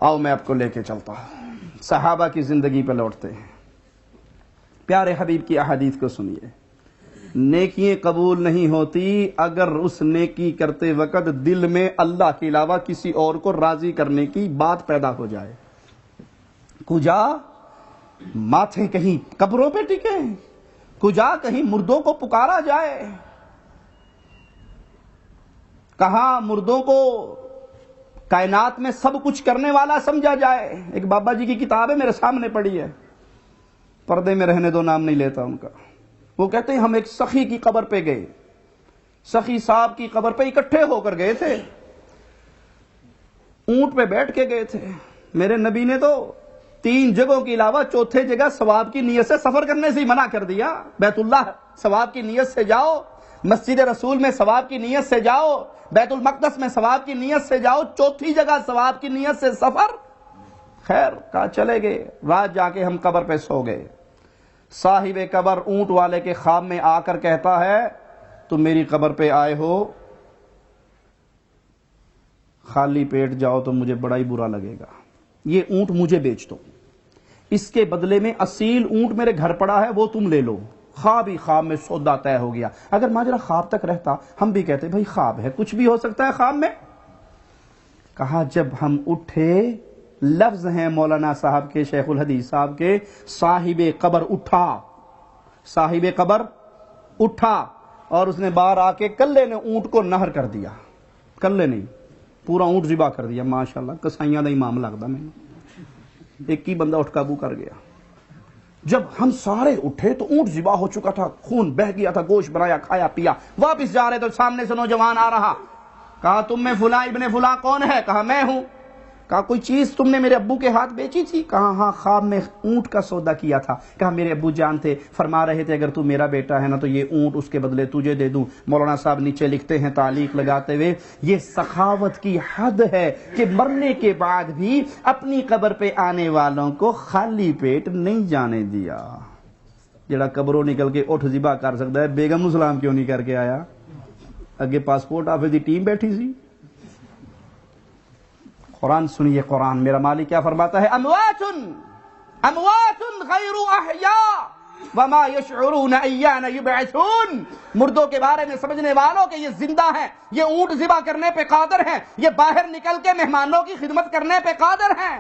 آؤ میں آپ کو لے کے چلتا ہوں، صحابہ کی زندگی پہ لوٹتے ہیں۔ پیارے حبیب کی احادیث کو سنیے۔ نیکیاں قبول نہیں ہوتی اگر اس نیکی کرتے وقت دل میں اللہ کے علاوہ کسی اور کو راضی کرنے کی بات پیدا ہو جائے۔ کجا ماتھے کہیں قبروں پہ ٹکے، کجا کہیں مردوں کو پکارا جائے، کہاں مردوں کو کائنات میں سب کچھ کرنے والا سمجھا جائے۔ ایک بابا جی کی کتاب ہے، میرے سامنے پڑی ہے، پردے میں رہنے دو، نام نہیں لیتا ان کا۔ وہ کہتے ہیں ہم ایک سخی کی قبر پہ گئے، سخی صاحب کی قبر پہ اکٹھے ہو کر گئے تھے، اونٹ پہ بیٹھ کے گئے تھے۔ میرے نبی نے تو 3 جگہوں کے علاوہ چوتھے جگہ ثواب کی نیت سے سفر کرنے سے ہی منع کر دیا۔ بیت اللہ ثواب کی نیت سے جاؤ، مسجد رسول میں ثواب کی نیت سے جاؤ، بیت المقدس میں ثواب کی نیت سے جاؤ، چوتھی جگہ ثواب کی نیت سے سفر؟ خیر کہا چلے گئے۔ رات جا کے ہم قبر پہ سو گئے۔ صاحب قبر اونٹ والے کے خواب میں آ کر کہتا ہے تم میری قبر پہ آئے ہو، خالی پیٹ جاؤ تو مجھے بڑا ہی برا لگے گا، یہ اونٹ مجھے بیچ دو، اس کے بدلے میں اصیل اونٹ میرے گھر پڑا ہے وہ تم لے لو۔ خواب ہی خواب میں سودا طے ہو گیا۔ اگر ماجرا خواب تک رہتا ہم بھی کہتے بھائی خواب ہے، کچھ بھی ہو سکتا ہے خواب میں۔ کہا جب ہم اٹھے، لفظ ہیں مولانا صاحب کے، شیخ الحدیث صاحب کے، صاحب قبر اٹھا، صاحب قبر اٹھا اور اس نے باہر آ کے کلے نے اونٹ کو نہر کر دیا، کلے نہیں پورا اونٹ ذبح کر دیا۔ ماشاءاللہ کسائیاں دا امام لگتا میں، ایک ہی بندہ اٹھ قابو کر گیا۔ جب ہم سارے اٹھے تو اونٹ ذبح ہو چکا تھا، خون بہہ گیا تھا، گوشت بنایا، کھایا پیا، واپس جا رہے تو سامنے سے نوجوان آ رہا۔ کہا تم میں فلاں ابن فلاں کون ہے؟ کہا میں ہوں۔ کہا کوئی چیز تم نے میرے ابو کے ہاتھ بیچی تھی؟ کہا ہاں خواب میں اونٹ کا سودا کیا تھا۔ کہا میرے ابو جان تھے، فرما رہے تھے اگر تو میرا بیٹا ہے نا تو یہ اونٹ اس کے بدلے تجھے دے دوں۔ مولانا صاحب نیچے لکھتے ہیں تعلیق لگاتے ہوئے، یہ سخاوت کی حد ہے کہ مرنے کے بعد بھی اپنی قبر پہ آنے والوں کو خالی پیٹ نہیں جانے دیا۔ جڑا قبروں نکل کے اٹھ ذبح کر سکتا ہے، بیگم نو سلام کیوں نہیں کر کے آیا؟ اگے پاسپورٹ آفس دی ٹیم بیٹھی سی۔ قرآن سنیے، قرآن میرا مالک کیا فرماتا ہے؟ اموات اموات غیر احیاء وما یشعرون ایان یبعثون۔ مردوں کے بارے میں سمجھنے والوں کہ یہ زندہ ہیں، یہ اونٹ ذبح کرنے پہ قادر ہیں، یہ باہر نکل کے مہمانوں کی خدمت کرنے پہ قادر ہیں۔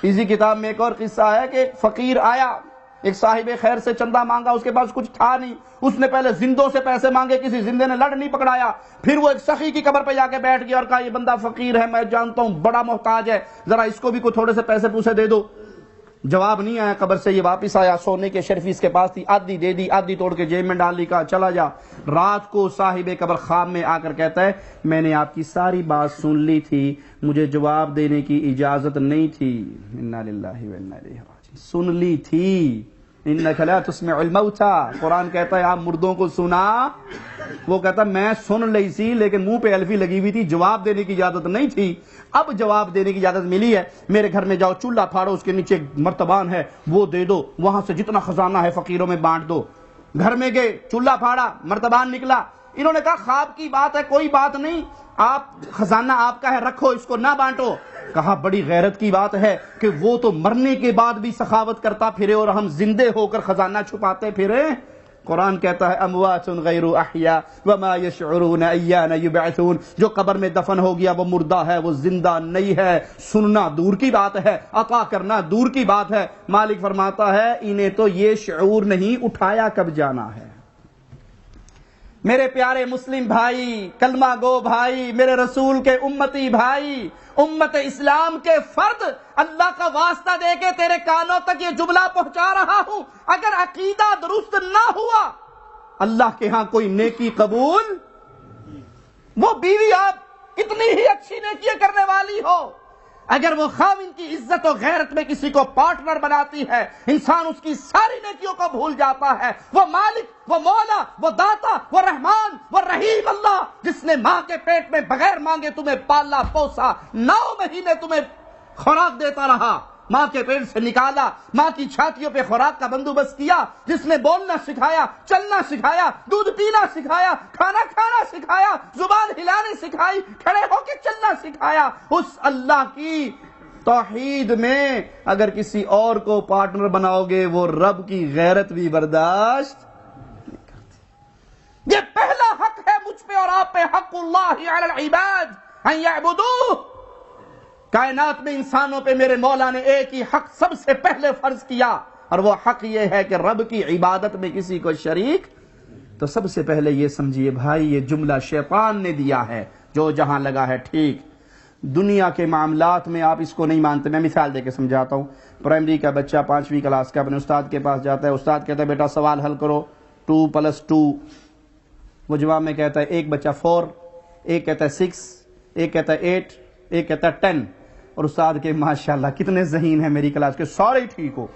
اسی کتاب میں ایک اور قصہ ہے کہ ایک فقیر آیا، ایک صاحب خیر سے چندہ مانگا، اس کے پاس کچھ تھا نہیں، اس نے پہلے زندوں سے پیسے مانگے، کسی زندے نے لڑ نہیں پکڑایا، پھر وہ ایک سخی کی قبر پہ جا کے بیٹھ گیا اور کہا یہ بندہ فقیر ہے، میں جانتا ہوں بڑا محتاج ہے، ذرا اس کو بھی کوئی تھوڑے سے پیسے پوسے دے دو۔ جواب نہیں آیا قبر سے، یہ واپس آیا، سونے کے شرفی اس کے پاس تھی، آدھی دے دی، آدھی توڑ کے جیب میں ڈال لی، کہا چلا جا۔ رات کو صاحب قبر خواب میں آ کر کہتا ہے میں نے آپ کی ساری بات سن لی تھی، مجھے جواب دینے کی اجازت نہیں تھی۔ انا للہ و انا الیہ راجعون۔ سن لی تھی، انک لا تسمع الموتى، قرآن کہتا ہے آپ مردوں کو سنا۔ وہ کہتا میں سن لی سی لیکن منہ پہ الفی لگی ہوئی تھی، جواب دینے کی اجازت نہیں تھی، اب جواب دینے کی اجازت ملی ہے۔ میرے گھر میں جاؤ، چولہا پھاڑو، اس کے نیچے مرتبان ہے وہ دے دو، وہاں سے جتنا خزانہ ہے فقیروں میں بانٹ دو۔ گھر میں گئے، چولہا پھاڑا، مرتبان نکلا۔ انہوں نے کہا خواب کی بات ہے، کوئی بات نہیں، آپ خزانہ آپ کا ہے، رکھو، اس کو نہ بانٹو۔ کہا بڑی غیرت کی بات ہے کہ وہ تو مرنے کے بعد بھی سخاوت کرتا پھرے اور ہم زندے ہو کر خزانہ چھپاتے پھرے۔ قرآن کہتا ہے اموات غیر احیاء وما یشعرون ایان یبعثون، جو قبر میں دفن ہو گیا وہ مردہ ہے، وہ زندہ نہیں ہے۔ سننا دور کی بات ہے، عطا کرنا دور کی بات ہے۔ مالک فرماتا ہے انہیں تو یہ شعور نہیں اٹھایا کب جانا ہے۔ میرے پیارے مسلم بھائی، کلمہ گو بھائی، میرے رسول کے امتی بھائی، امت اسلام کے فرد، اللہ کا واسطہ دے کے تیرے کانوں تک یہ جملہ پہنچا رہا ہوں، اگر عقیدہ درست نہ ہوا اللہ کے ہاں کوئی نیکی قبول، وہ بیوی آپ کتنی ہی اچھی نیکی کرنے والی ہو، اگر وہ خاوند کی عزت و غیرت میں کسی کو پارٹنر بناتی ہے، انسان اس کی ساری نیکیوں کو بھول جاتا ہے۔ وہ مالک، وہ مولا، وہ داتا، وہ رحمان، وہ رحیم اللہ، جس نے ماں کے پیٹ میں بغیر مانگے تمہیں پالا پوسا، 9 مہینے تمہیں خوراک دیتا رہا، ماں کے پیٹ سے نکالا، ماں کی چھاتیوں پہ خوراک کا بندوبست کیا، جس نے بولنا سکھایا، چلنا سکھایا، دودھ پینا سکھایا، کھانا کھانا سکھایا، زبان ہلانے سکھائی، کھڑے ہو کے چلنا سکھایا، اس اللہ کی توحید میں اگر کسی اور کو پارٹنر بناؤ گے وہ رب کی غیرت بھی برداشت نہیں کرتی۔ یہ پہلا حق ہے مجھ پہ اور آپ پہ، حق اللہ علی العباد ان یعبدوہ۔ کائنات میں انسانوں پہ میرے مولا نے ایک ہی حق سب سے پہلے فرض کیا، اور وہ حق یہ ہے کہ رب کی عبادت میں کسی کو شریک۔ تو سب سے پہلے یہ سمجھیے بھائی، یہ جملہ شیطان نے دیا ہے، جو جہاں لگا ہے ٹھیک۔ دنیا کے معاملات میں آپ اس کو نہیں مانتے۔ میں مثال دے کے سمجھاتا ہوں۔ پرائمری کا بچہ 5ویں کلاس کا اپنے استاد کے پاس جاتا ہے، استاد کہتا ہے بیٹا سوال حل کرو، 2+2۔ وہ جواب میں کہتا ہے، ایک بچہ 4، ایک کہتا ہے 6، ایک کہتا ہے 8، ایک کہتا ہے 10۔ اور استاد کے ماشاءاللہ کتنے ذہین ہیں میری کلاس کے، سارے ٹھیک ہو۔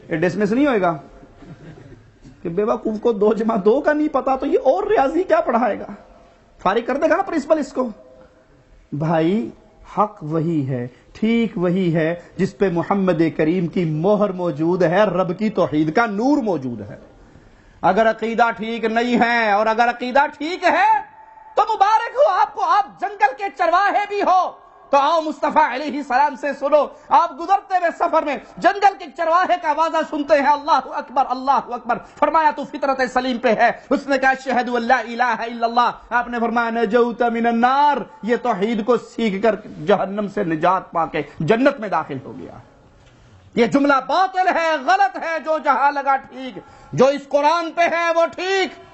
یہ ڈسمس نہیں ہوئے گا کہ بے وقوف کو 2+2 کا نہیں پتا تو یہ اور ریاضی کیا پڑھائے گا، فارغ کر دے گا نا پرنسپل اس کو۔ بھائی حق وہی ہے، ٹھیک وہی ہے جس پہ محمد کریم کی مہر موجود ہے، رب کی توحید کا نور موجود ہے۔ اگر عقیدہ ٹھیک نہیں ہے، اور اگر عقیدہ ٹھیک ہے تو مبارک ہو آپ کو، آپ جنگل کے چرواہے بھی ہو تو آؤ مصطفیٰ علیہ السلام سے سنو۔ آپ گزرتے ہوئے سفر میں جنگل کے چرواہے کا آوازہ سنتے ہیں، اللہ اکبر اللہ اکبر، فرمایا تو فطرت سلیم پہ ہے، اس نے کہا اشہد ان لا الہ الا اللہ، آپ نے فرمایا نجوت من النار، یہ توحید کو سیکھ کر جہنم سے نجات پا کے جنت میں داخل ہو گیا۔ یہ جملہ باطل ہے، غلط ہے، جو جہاں لگا ٹھیک، جو اس قرآن پہ ہے وہ ٹھیک،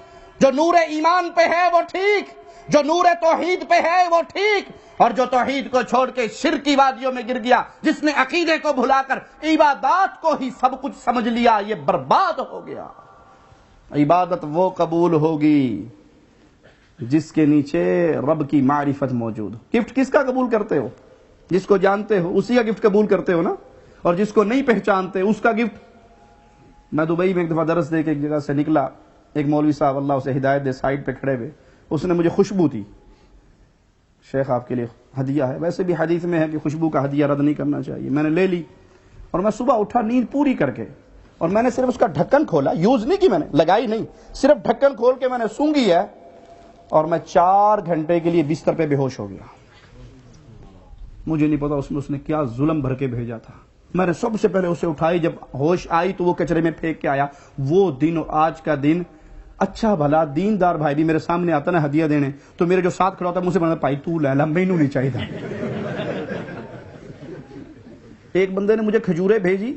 جو نور ایمان پہ ہے وہ ٹھیک، جو نور توحید پہ ہے وہ ٹھیک، اور جو توحید کو چھوڑ کے شرک کی وادیوں میں گر گیا، جس نے عقیدے کو بھلا کر عبادات کو ہی سب کچھ سمجھ لیا، یہ برباد ہو گیا۔ عبادت وہ قبول ہوگی جس کے نیچے رب کی معرفت موجود۔ گفٹ کس کا قبول کرتے ہو؟ جس کو جانتے ہو اسی کا گفٹ قبول کرتے ہو نا، اور جس کو نہیں پہچانتے اس کا گفٹ۔ میں دبئی میں ایک دفعہ درس دے کے ایک جگہ سے نکلا، ایک مولوی صاحب اللہ اسے ہدایت دے سائڈ پہ کھڑے ہوئے، اس نے مجھے خوشبو دی، شیخ آپ کے لیے ہدیہ ہے، ویسے بھی حدیث میں ہے کہ خوشبو کا ہدیہ رد نہیں کرنا چاہیے۔ میں نے لے لی، اور میں صبح اٹھا نیند پوری کر کے، اور میں نے صرف اس کا ڈھکن کھولا، یوز نہیں کی، میں نے لگائی نہیں، صرف ڈھکن کھول کے میں نے سونگھی ہے، اور میں 4 گھنٹے کے لیے بستر پہ بے ہوش ہو گیا۔ مجھے نہیں پتا اس نے کیا ظلم بھر کے بھیجا تھا۔ میں نے سب سے پہلے اسے اٹھائی، جب ہوش آئی تو وہ کچرے میں پھینک کے آیا۔ وہ دن اور آج کا دن، اچھا بھلا دیندار بھائی بھی میرے سامنے آتا نا ہدیہ دینے، تو میرے جو ساتھ کھڑا ہوتا ہے مجھ سے بولتا بھائی تو لے لا، مینوں نہیں چاہیے تھا۔ ایک بندے نے مجھے کھجوریں بھیجی،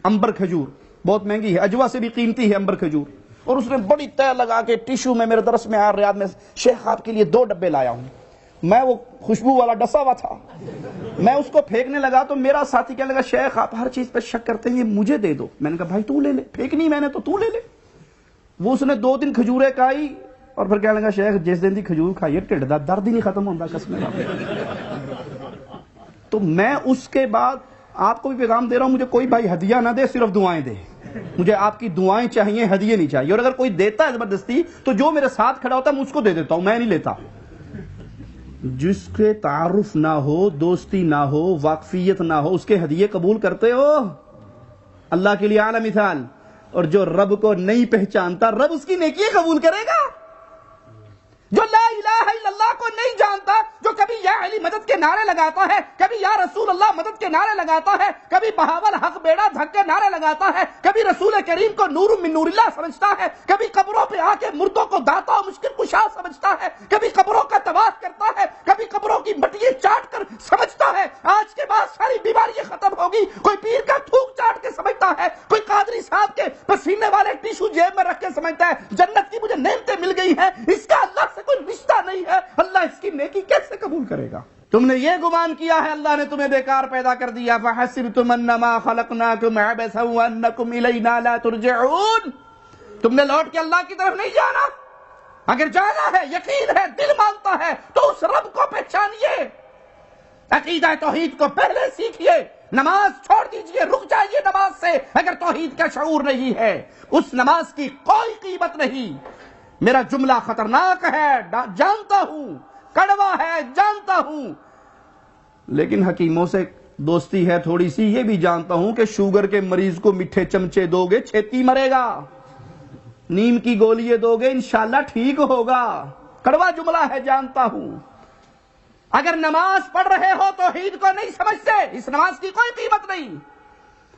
امبر کھجور، بہت مہنگی ہے، اجوا سے بھی قیمتی ہے امبر کھجور، اور اس نے بڑی تہ لگا کے ٹیشو میں میرے درس میں آیا ریاض میں، شیخ آپ کے لیے 2 ڈبے لایا ہوں۔ میں وہ خوشبو والا ڈسا ہوا تھا، میں اس کو پھینکنے لگا تو میرا ساتھی کہنے لگا شیخ آپ ہر چیز پہ شک کرتے ہیں، یہ مجھے دے دو۔ میں نے کہا بھائی تو لے لے، پھینکنی میں نے تو تو لے لے۔ وہ اس نے 2 دن کھجوریں کھائی، اور پھر کہنے لگا شیخ جس دن دی کھجور کھائیے ٹھڈ دا درد ہی نہیں ختم ہوتا قسم اللہ۔ تو میں اس کے بعد آپ کو بھی پیغام دے رہا ہوں، مجھے کوئی بھائی ہدیہ نہ دے، صرف دعائیں دے، مجھے آپ کی دعائیں چاہیے، ہدیے نہیں چاہیے۔ اور اگر کوئی دیتا ہے زبردستی تو جو میرے ساتھ کھڑا ہوتا ہے میں اس کو دے دیتا ہوں، میں نہیں لیتا۔ جس کے تعارف نہ ہو، دوستی نہ ہو، واقفیت نہ ہو، اس کے ہدیے قبول کرتے ہو؟ اللہ کے لیے اعلی مثال۔ اور جو رب کو نہیں پہچانتا، رب اس کی نیکی قبول کرے گا؟ جو لا الہ الا اللہ کو نہیں جانتا، جو کبھی یا علی مدد کے نعرے لگاتا ہے، کبھی یا رسول اللہ مدد کے نعرے لگاتا ہے، کبھی بہاول حق بیڑا دھک کے نعرے لگاتا ہے، کبھی رسول کریم کو نور من نور اللہ سمجھتا ہے، کبھی قبروں پہ آ کے مردوں کو داتا و مشکل کشا سمجھتا ہے، کبھی قبروں کا طواف کرتا ہے، کبھی قبروں کی مٹیاں چاٹ کر سمجھتا ہے آج کے بعد ساری بیماریاں ختم ہوگی، کوئی پیر کا تھوک چاٹ کے سمجھتا ہے، کوئی قادری صاحب کے پسینے والے ٹیشو جیب میں رکھ کے سمجھتا ہے جنت کی مجھے نعمتیں مل گئی ہیں، اس کا اللہ سے کوئی رشتہ نہیں ہے، اللہ اس کی نیکی کیسے قبول کرے گا؟ تم نے یہ گمان کیا ہے اللہ نے تمہیں بیکار پیدا کر دیا، فَحَسِبْتُمْ أَنَّمَا خَلَقْنَاكُمْ عَبَثًا وَأَنَّكُمْ إِلَيْنَا لَا تُرْجَعُونَ۔ تم نے لوٹ کے اللہ کی طرف نہیں جانا؟ اگر جانا ہے، یقین ہے، دل مانتا ہے، تو اس رب کو پہچانیے، عقیدہ توحید کو پہلے سیکھیے، نماز چھوڑ دیجئے، رک جائیے نماز سے اگر توحید کا شعور نہیں ہے، اس نماز کی کوئی قیمت نہیں۔ میرا جملہ خطرناک ہے، جانتا ہوں، کڑوا ہے، جانتا ہوں، لیکن حکیموں سے دوستی ہے تھوڑی سی، یہ بھی جانتا ہوں کہ شوگر کے مریض کو میٹھے چمچے دو گے چھیتی مرے گا، نیم کی گولیاں دو گے انشاءاللہ ٹھیک ہوگا، کڑوا جملہ ہے، جانتا ہوں۔ اگر نماز پڑھ رہے ہو توحید کو نہیں سمجھتے، اس نماز کی کوئی قیمت نہیں۔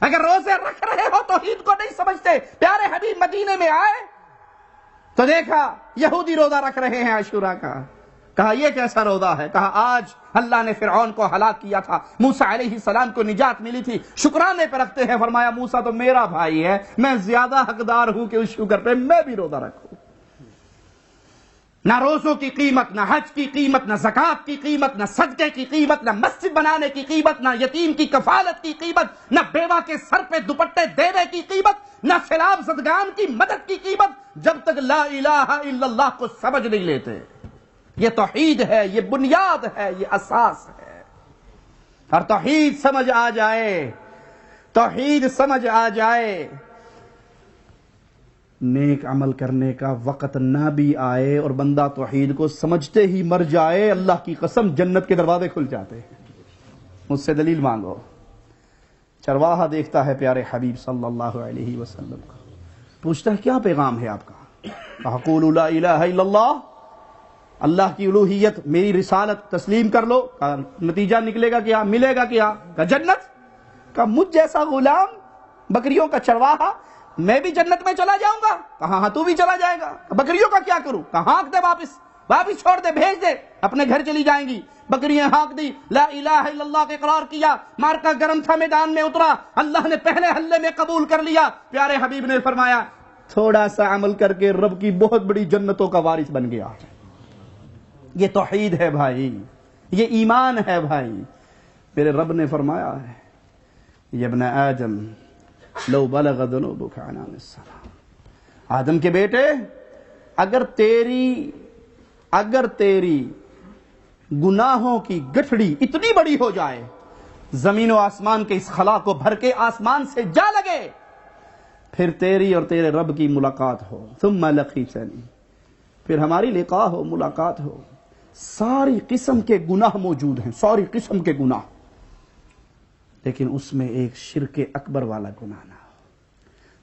اگر روزے رکھ رہے ہو توحید کو نہیں سمجھتے، پیارے حبیب مدینے میں آئے تو دیکھا یہودی روزہ رکھ رہے ہیں عاشوراء کا، کہا یہ کیسا روزہ ہے؟ کہا آج اللہ نے فرعون کو ہلاک کیا تھا، موسیٰ علیہ السلام کو نجات ملی تھی، شکرانے پہ رکھتے ہیں۔ فرمایا موسیٰ تو میرا بھائی ہے، میں زیادہ حقدار ہوں کہ اس شکر پہ میں بھی روزہ رکھوں۔ نہ روزوں کی قیمت، نہ حج کی قیمت، نہ زکوٰۃ کی قیمت، نہ صدقے کی قیمت، نہ مسجد بنانے کی قیمت، نہ یتیم کی کفالت کی قیمت، نہ بیوہ کے سر پہ دوپٹے دینے کی قیمت، نہ سیلاب زدگان کی مدد کی قیمت، جب تک لا الہ الا اللہ کو سمجھ نہیں لیتے۔ یہ توحید ہے، یہ بنیاد ہے، یہ اساس ہے۔ اور توحید سمجھ آ جائے، توحید سمجھ آ جائے، نیک عمل کرنے کا وقت نہ بھی آئے اور بندہ توحید کو سمجھتے ہی مر جائے، اللہ کی قسم جنت کے دروازے کھل جاتے ہیں۔ مجھ سے دلیل مانگو۔ چرواہا دیکھتا ہے پیارے حبیب صلی اللہ علیہ وسلم کو، پوچھتا ہے کیا پیغام ہے آپ کا؟ کہا قولوا لا الہ الا اللہ، اللہ کی الوہیت، میری رسالت تسلیم کر لو۔ کہا نتیجہ نکلے گا کیا، ملے گا کیا؟ کہا جنت۔ کہا مجھ جیسا غلام، بکریوں کا چرواہا، میں بھی جنت میں چلا جاؤں گا؟ کہا ہاں تو بھی چلا جائے گا۔ بکریوں کا کیا کروں؟ کہا ہانک دے، واپس چھوڑ دے، بھیج دے، اپنے گھر چلی جائیں گی۔ بکریاں ہانک دی، لا الہ الا اللہ کا اقرار کیا، مارکا گرم تھا، میدان میں اترا، اللہ نے پہلے حلے میں قبول کر لیا۔ پیارے حبیب نے فرمایا تھوڑا سا عمل کر کے رب کی بہت بڑی جنتوں کا وارث بن گیا۔ یہ توحید ہے بھائی، یہ ایمان ہے بھائی۔ میرے رب نے فرمایا ہے یا ابن آدم لو بلغ ذنوبک عنان السماء، آدم کے بیٹے اگر تیری گناہوں کی گٹھڑی اتنی بڑی ہو جائے، زمین و آسمان کے اس خلا کو بھر کے آسمان سے جا لگے، پھر تیری اور تیرے رب کی ملاقات ہو، ثم لقیتنی، پھر ہماری لقاء ہو، ملاقات ہو، ساری قسم کے گناہ موجود ہیں، ساری قسم کے گناہ، لیکن اس میں ایک شرک اکبر والا گناہ نہ ہو،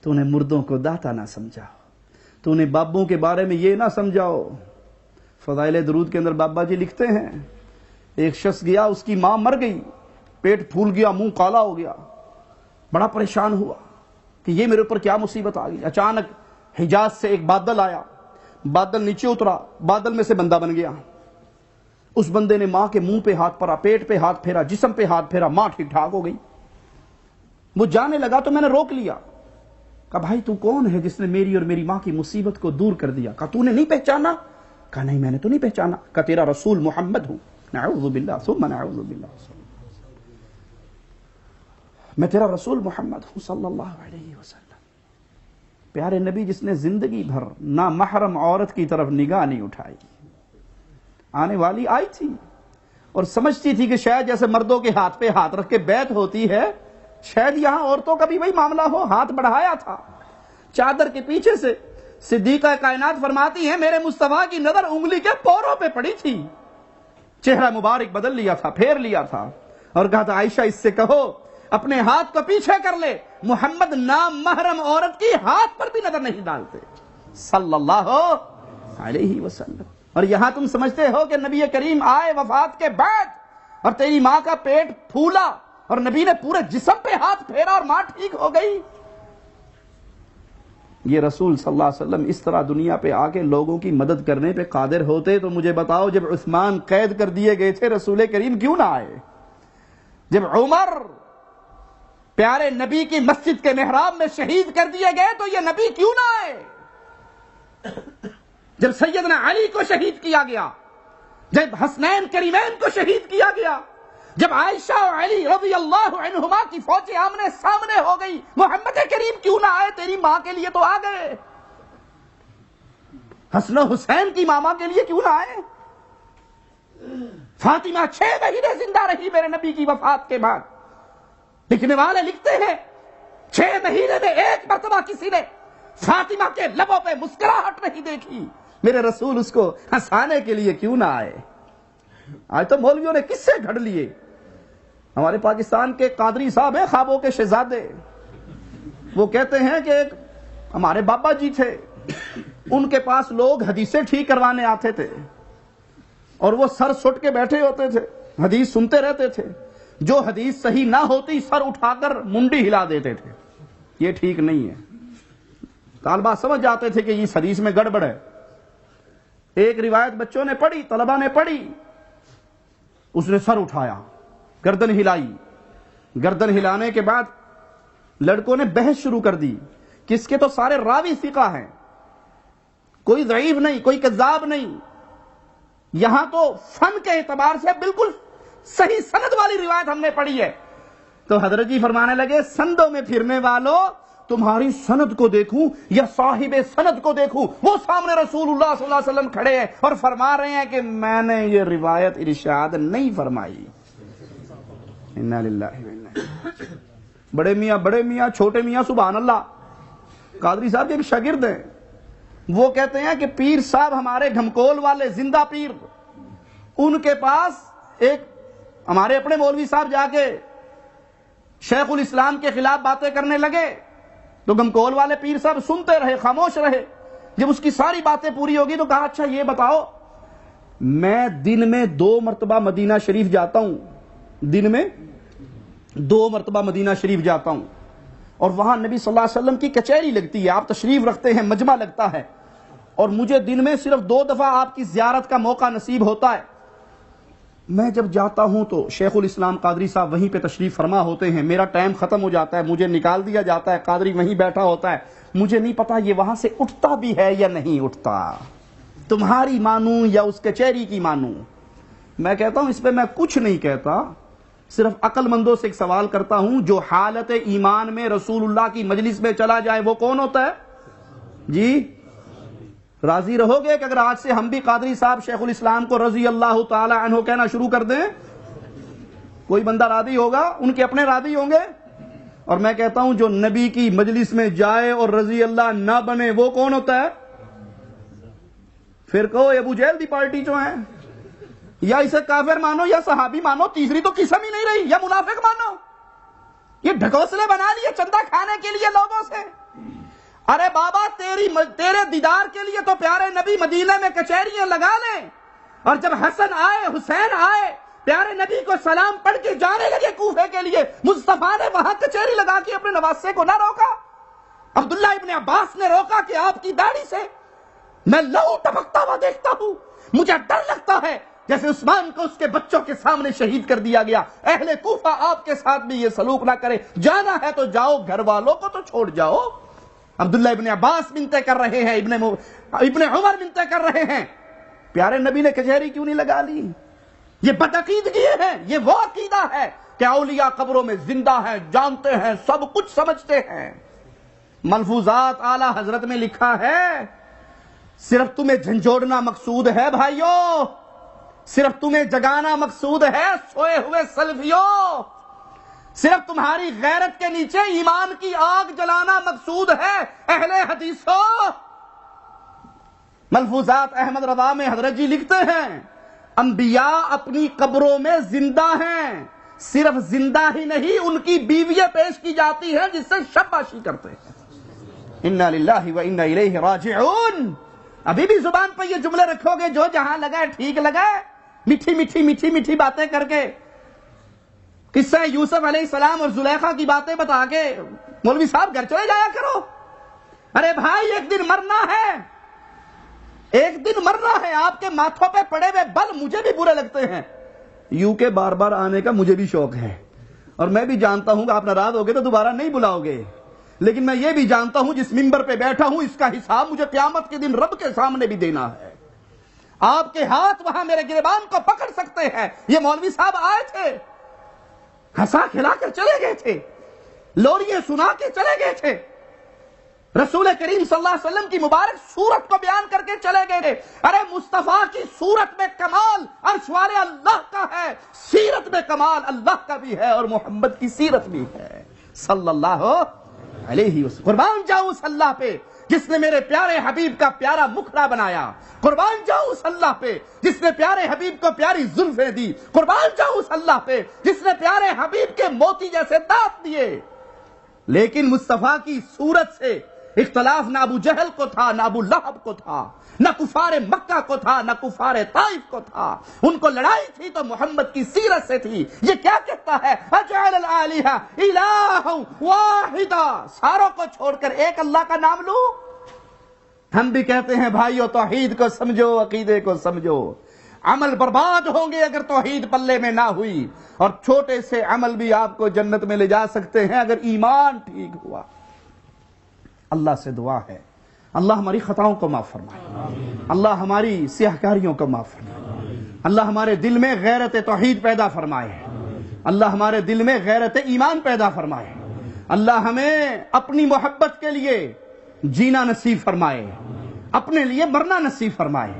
تو نے مردوں کو داتا نہ سمجھاؤ، تو نے بابوں کے بارے میں یہ نہ سمجھاؤ۔ فضائل درود کے اندر بابا جی لکھتے ہیں ایک شخص گیا، اس کی ماں مر گئی، پیٹ پھول گیا، منہ کالا ہو گیا، بڑا پریشان ہوا کہ یہ میرے اوپر کیا مصیبت آ گئی۔ اچانک حجاز سے ایک بادل آیا، بادل نیچے اترا، بادل میں سے بندہ بن گیا۔ اس بندے نے ماں کے منہ پہ ہاتھ پھیرا، پیٹ پہ ہاتھ پھیرا، جسم پہ ہاتھ پھیرا، ماں ٹھیک ٹھاک ہو گئی۔ وہ جانے لگا تو میں نے روک لیا، کہا بھائی تو کون ہے جس نے میری اور میری ماں کی مصیبت کو دور کر دیا؟ کہا تو نے نہیں پہچانا؟ کہا نہیں میں نے تو نہیں پہچانا۔ کہا تیرا رسول محمد ہوں۔ نعوذ باللہ ثم نعوذ باللہ، میں تیرا رسول محمد ہوں صلی اللہ علیہ وسلم، پیارے نبی جس نے زندگی بھر نہ محرم عورت کی طرف نگاہ نہیں اٹھائی۔ آنے والی آئی تھی اور سمجھتی تھی کہ شاید جیسے مردوں کے ہاتھ پہ ہاتھ رکھ کے بیعت ہوتی ہے، شاید یہاں عورتوں کا بھی وہی معاملہ ہو۔ ہاتھ بڑھایا تھا چادر کے پیچھے سے، صدیقہ کائنات فرماتی ہیں میرے مصطفیٰ کی نظر انگلی کے پوروں پہ پڑی تھی، چہرہ مبارک بدل لیا تھا، پھیر لیا تھا، اور کہا تھا عائشہ اس سے کہو اپنے ہاتھ کو پیچھے کر لے، محمد نام محرم عورت کی ہاتھ پر بھی نظر نہیں ڈالتے صلی اللہ علیہ وسلم۔ اور یہاں تم سمجھتے ہو کہ نبی کریم آئے وفات کے بعد اور تیری ماں کا پیٹ پھولا اور نبی نے پورے جسم پہ ہاتھ پھیرا اور ماں ٹھیک ہو گئی؟ یہ رسول صلی اللہ علیہ وسلم اس طرح دنیا پہ آ کے لوگوں کی مدد کرنے پہ قادر ہوتے تو مجھے بتاؤ جب عثمان قید کر دیے گئے تھے رسول کریم کیوں نہ آئے؟ جب عمر پیارے نبی کی مسجد کے محراب میں شہید کر دیے گئے تو یہ نبی کیوں نہ آئے؟ جب سیدنا علی کو شہید کیا گیا، جب حسنین کریمین کو شہید کیا گیا، جب عائشہ و علی رضی اللہ عنہما کی فوجیں آمنے سامنے ہو گئی، محمد کریم کیوں نہ آئے؟ تیری ماں کے لیے تو آ گئے۔ حسن و حسین کی ماما کے لیے کیوں نہ آئے؟ فاطمہ 6 مہینے زندہ رہی میرے نبی کی وفات کے بعد. لکھنے والے لکھتے ہیں 6 مہینے میں ایک مرتبہ کسی نے فاطمہ کے لبوں پہ مسکراہٹ نہیں دیکھی. میرے رسول اس کو ہنسانے کے لیے کیوں نہ آئے؟ آج تو مولویوں نے کس سے گھڑ لیے. ہمارے پاکستان کے قادری صاحب ہیں خوابوں کے شہزادے. وہ کہتے ہیں کہ ایک ہمارے بابا جی تھے, ان کے پاس لوگ حدیثیں ٹھیک کروانے آتے تھے اور وہ سر سٹ کے بیٹھے ہوتے تھے, حدیث سنتے رہتے تھے. جو حدیث صحیح نہ ہوتی سر اٹھا کر منڈی ہلا دیتے تھے. یہ ٹھیک نہیں ہے. طالبہ سمجھ جاتے تھے کہ اس حدیث میں گڑبڑ ہے. ایک روایت بچوں نے پڑھی, طلبہ نے پڑھی, اس نے سر اٹھایا, گردن ہلائی. گردن ہلانے کے بعد لڑکوں نے بحث شروع کر دی کہ اس کے تو سارے راوی ثقہ ہیں, کوئی ضعیف نہیں, کوئی کذاب نہیں. یہاں تو فن کے اعتبار سے بالکل صحیح سند والی روایت ہم نے پڑھی ہے. تو حضرت جی فرمانے لگے سندوں میں پھرنے والوں, تمہاری سند کو دیکھوں یا صاحب سند کو دیکھوں؟ وہ سامنے رسول اللہ صلی اللہ علیہ وسلم کھڑے ہیں اور فرما رہے ہیں کہ میں نے یہ روایت ارشاد نہیں فرمائی. انا للہ و انا الیہ. بڑے میاں چھوٹے میاں سبحان اللہ قادری صاحب کے ایک شاگرد ہیں. وہ کہتے ہیں کہ پیر صاحب ہمارے گھمکول والے زندہ پیر, ان کے پاس ایک ہمارے اپنے مولوی صاحب جا کے شیخ الاسلام کے خلاف باتیں کرنے لگے تو گھمکول والے پیر صاحب سنتے رہے, خاموش رہے. جب اس کی ساری باتیں پوری ہوگی تو کہا اچھا یہ بتاؤ, میں دن میں 2 مرتبہ مدینہ شریف جاتا ہوں, دن میں 2 مرتبہ مدینہ شریف جاتا ہوں, اور وہاں نبی صلی اللہ علیہ وسلم کی کچہری لگتی ہے, آپ تشریف رکھتے ہیں, مجمع لگتا ہے, اور مجھے دن میں صرف 2 دفعہ آپ کی زیارت کا موقع نصیب ہوتا ہے. میں جب جاتا ہوں تو شیخ الاسلام قادری صاحب وہیں پہ تشریف فرما ہوتے ہیں. میرا ٹائم ختم ہو جاتا ہے, مجھے نکال دیا جاتا ہے, قادری وہیں بیٹھا ہوتا ہے. مجھے نہیں پتا یہ وہاں سے اٹھتا بھی ہے یا نہیں اٹھتا, تمہاری مانوں یا اس کچہری کی مانوں. میں کہتا ہوں اس پہ میں کچھ نہیں کہتا, صرف عقل مندوں سے ایک سوال کرتا ہوں, جو حالت ایمان میں رسول اللہ کی مجلس میں چلا جائے وہ کون ہوتا ہے؟ جی راضی رہو گے کہ اگر آج سے ہم بھی قادری صاحب شیخ الاسلام کو رضی اللہ تعالی عنہ کہنا شروع کر دیں؟ کوئی بندہ راضی ہوگا؟ ان کے اپنے راضی ہوں گے. اور میں کہتا ہوں جو نبی کی مجلس میں جائے اور رضی اللہ نہ بنے وہ کون ہوتا ہے؟ پھر کہو ابو جہل دی پارٹی جو ہیں, یا اسے کافر مانو یا صحابی مانو, تیسری تو قسم ہی نہیں رہی, یا منافق مانو. یہ ڈھکوسلے بنا لیے چندہ کھانے کے لیے لوگوں سے. ارے بابا تیرے دیدار کے لیے تو پیارے نبی مدینے میں کچہریاں لگا لیں, اور جب حسن آئے حسین آئے پیارے نبی کو سلام پڑھ کے جانے لگے کوفے کے لیے, مصطفیٰ نے وہاں کچہری لگا کے اپنے نواسے کو نہ روکا. عبداللہ ابن عباس نے روکا کہ آپ کی داڑھی سے میں لہو ٹپکتا ہوا دیکھتا ہوں, مجھے ڈر لگتا ہے جیسے عثمان کو اس کے بچوں کے سامنے شہید کر دیا گیا. اہل کوفہ آپ کے ساتھ بھی یہ سلوک نہ کرے, جانا ہے تو جاؤ, گھر والوں کو تو چھوڑ جاؤ. عبداللہ ابن عباس منتیں کر رہے ہیں, ابن عمر منتیں کر رہے ہیں, پیارے نبی نے کچہری کیوں نہیں لگا لی؟ یہ بدعقیدگی ہے. یہ وہ عقیدہ ہے کہ اولیاء قبروں میں زندہ ہیں, جانتے ہیں, سب کچھ سمجھتے ہیں. ملفوظات اعلی حضرت میں لکھا ہے صرف تمہیں جھنجھوڑنا مقصود ہے بھائیوں, صرف تمہیں جگانا مقصود ہے سوئے ہوئے سلفیوں, صرف تمہاری غیرت کے نیچے ایمان کی آگ جلانا مقصود ہے اہل حدیثوں. ملفوظات احمد رضا میں حضرت جی لکھتے ہیں انبیاء اپنی قبروں میں زندہ ہیں, صرف زندہ ہی نہیں ان کی بیویاں پیش کی جاتی ہیں جس سے شاباشی کرتے ہیں. انا للہ و انا الیہ راجعون. ابھی بھی زبان پہ یہ جملے رکھو گے جو جہاں لگا ہے ٹھیک لگا ہے, میٹھی باتیں کر کے, قصہ یوسف علیہ السلام اور زلیخا کی باتیں بتا کے مولوی صاحب گھر چلے جایا کرو. ارے بھائی ایک دن مرنا ہے, ایک دن مرنا ہے. آپ کے ماتھوں پہ پڑے ہوئے بل مجھے بھی برے لگتے ہیں, یوں کے بار بار آنے کا مجھے بھی شوق ہے, اور میں بھی جانتا ہوں کہ آپ ناراض ہو گے تو دوبارہ نہیں بلاؤ گے, لیکن میں یہ بھی جانتا ہوں جس ممبر پہ بیٹھا ہوں اس کا حساب مجھے قیامت کے دن رب کے سامنے بھی دینا ہے. آپ کے ہاتھ وہاں میرے گریبان کو پکڑ سکتے ہیں. یہ مولوی صاحب آئے تھے, ہنسا کھلا کر چلے گئے تھے, لوریاں سنا کے چلے گئے تھے, رسول کریم صلی اللہ علیہ وسلم کی مبارک صورت کو بیان کر کے چلے گئے. ارے مصطفیٰ کی صورت میں کمال عرش والے اللہ کا ہے, سیرت میں کمال اللہ کا بھی ہے, اور محمد کی سیرت بھی ہے صلی اللہ علیہ وسلم. قربان جاؤں اس اللہ پہ جس نے میرے پیارے حبیب کا پیارا مکھڑا بنایا. قربان جاؤں اس اللہ پہ جس نے پیارے حبیب کو پیاری زلفیں دی. قربان جاؤں اس اللہ پہ جس نے پیارے حبیب کے موتی جیسے دانت دیے. لیکن مصطفیٰ کی صورت سے اختلاف نہ ابو جہل کو تھا, نہ ابو لہب کو تھا, نہ کفار مکہ کو تھا, نہ کفار طائف کو تھا. ان کو لڑائی تھی تو محمد کی سیرت سے تھی. یہ کیا کہتا ہے؟ اجعل الالہہ الہا واحدا, ساروں کو چھوڑ کر ایک اللہ کا نام لوں. ہم بھی کہتے ہیں بھائیو توحید کو سمجھو, عقیدے کو سمجھو. عمل برباد ہوں گے اگر توحید پلے میں نہ ہوئی, اور چھوٹے سے عمل بھی آپ کو جنت میں لے جا سکتے ہیں اگر ایمان ٹھیک ہوا. اللہ سے دعا ہے اللہ ہماری خطاؤں کو معاف فرمائے, اللہ ہماری سیاہکاریوں کو معاف فرمائے, اللہ ہمارے دل میں غیرت توحید پیدا فرمائے, اللہ ہمارے دل میں غیرت ایمان پیدا فرمائے, اللہ ہمیں اپنی محبت کے لیے جینا نصیب فرمائے, اپنے لیے مرنا نصیب فرمائے.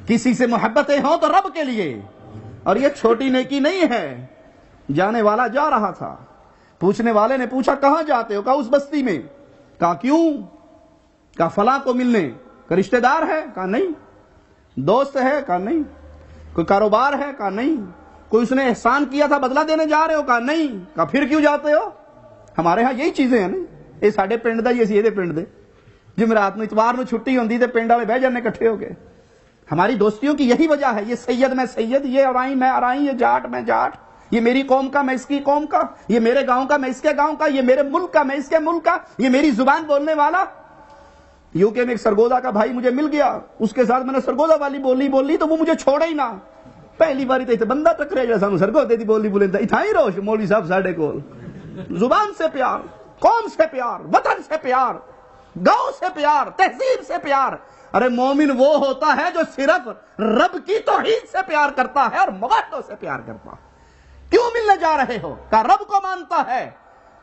کسی سے محبتیں ہوں تو رب کے لیے. اور یہ چھوٹی نیکی نہیں ہے. جانے والا جا رہا تھا, پوچھنے والے نے پوچھا کہاں جاتے ہو؟ کہا اس بستی میں. کہا کیوں؟ کہا فلاں کو ملنے. کہ رشتہ دار ہے؟ کہا نہیں. دوست ہے؟ کہا نہیں. کوئی کاروبار ہے؟ کہا نہیں. کوئی اس نے احسان کیا تھا بدلہ دینے جا رہے ہو؟ کہا نہیں. کہا پھر کیوں جاتے ہو؟ ہمارے ہاں یہی چیزیں ہیں نا, یہ ساڈے پنڈ دا یہ سی پنڈ دے جمعرات میں اتوار میں چھٹی ہوندی تے پنڈ والے بہ جانے کٹھے ہو گئے. ہماری دوستیوں کی یہی وجہ ہے. یہ سید میں سید, یہ ارائی میں ارائی, یہ جاٹ میں جاٹ, یہ میری قوم کا میں اس کی قوم کا, یہ میرے گاؤں کا میں اس کے گاؤں کا, یہ میرے ملک کا میں اس کے ملک کا, یہ میری زبان بولنے والا. یو کے میں ایک سرگودا کا بھائی مجھے مل گیا, اس کے ساتھ میں نے سرگودا والی بولی تو وہ مجھے چھوڑے ہی نہ. پہلی باری تو بندہ ٹکرے جا سانو سرگودے دی بولی بولے اتھا ہی روش مولوی صاحب ساڈے کول. زبان سے پیار, قوم سے پیار, وطن سے پیار, گاؤں سے پیار, تہذیب سے پیار. ارے مومن وہ ہوتا ہے جو صرف رب کی توحید سے پیار کرتا ہے اور موحدوں سے پیار کرتا ہے. کیوں ملنے جا رہے ہو؟ کہا رب کو مانتا ہے.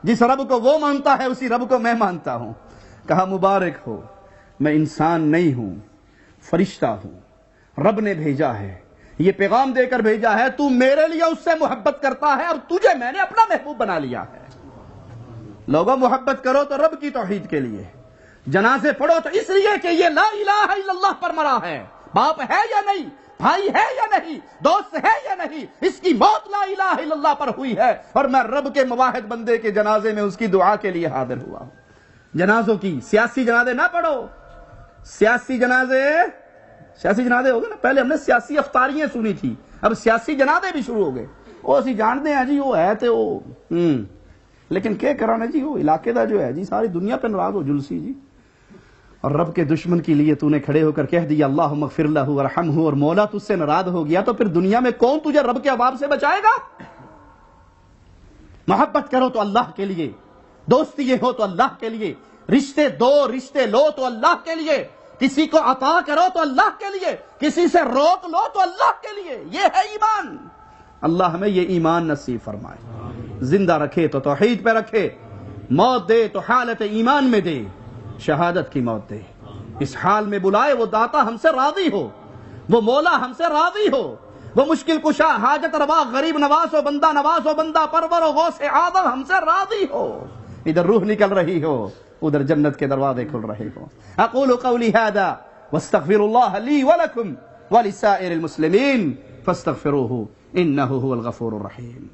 جس رب کو وہ مانتا ہے اسی رب کو میں مانتا ہوں. کہا مبارک ہو, میں انسان نہیں ہوں, فرشتہ ہوں, رب نے بھیجا ہے, یہ پیغام دے کر بھیجا ہے, تو میرے لیے اس سے محبت کرتا ہے اور تجھے میں نے اپنا محبوب بنا لیا ہے. لوگوں محبت کرو تو رب کی توحید کے لیے, جنازے پڑھو تو اس لیے کہ یہ لا الہ الا اللہ پر مرا ہے. باپ ہے یا نہیں, بھائی ہے یا نہیں, دوست ہے یا نہیں, اس کی موت لا الہ الا اللہ پر ہوئی ہے, اور میں رب کے مواحد بندے کے جنازے میں اس کی دعا کے لیے حاضر ہوا ہوں. جنازوں کی سیاسی جنازے نہ پڑھو. سیاسی جنازے ہو گئے نا, پہلے ہم نے سیاسی افطاریاں سنی تھی, اب سیاسی جنازے بھی شروع ہو گئے. وہ اسی جانتے ہیں جی وہ ہے تے وہ لیکن کیا کرانا جی, وہ علاقے دا جو ہے جی ساری دنیا پہ ناراض ہو جلسی جی. اور رب کے دشمن کے لیے تو نے کھڑے ہو کر کہہ دیا اللہم اغفر لہ ورحمہ, اور مولا تجھ سے ناراض ہو گیا تو پھر دنیا میں کون تجھے رب کے عذاب سے بچائے گا؟ محبت کرو تو اللہ کے لیے, دوستی ہو تو اللہ کے لیے, رشتے لو تو اللہ کے لیے, کسی کو عطا کرو تو اللہ کے لیے, کسی سے روک لو تو اللہ کے لیے. یہ ہے ایمان. اللہ ہمیں یہ ایمان نصیب فرمائے, زندہ رکھے تو توحید پہ رکھے, موت دے تو حالت ایمان میں دے, شہادت کی موت دے. اس حال میں بلائے وہ داتا ہم سے راضی ہو, وہ مولا ہم سے راضی ہو, وہ مشکل کشا حاجت روا غریب نواز و بندہ پرور و غوث اعظم ہم سے راضی ہو. ادھر روح نکل رہی ہو, ادھر جنت کے دروازے کھل رہے ہو. اقول قولی هذا واستغفر الله لي ولكم ولسائر المسلمين فاستغفروه انه هو الغفور الرحيم.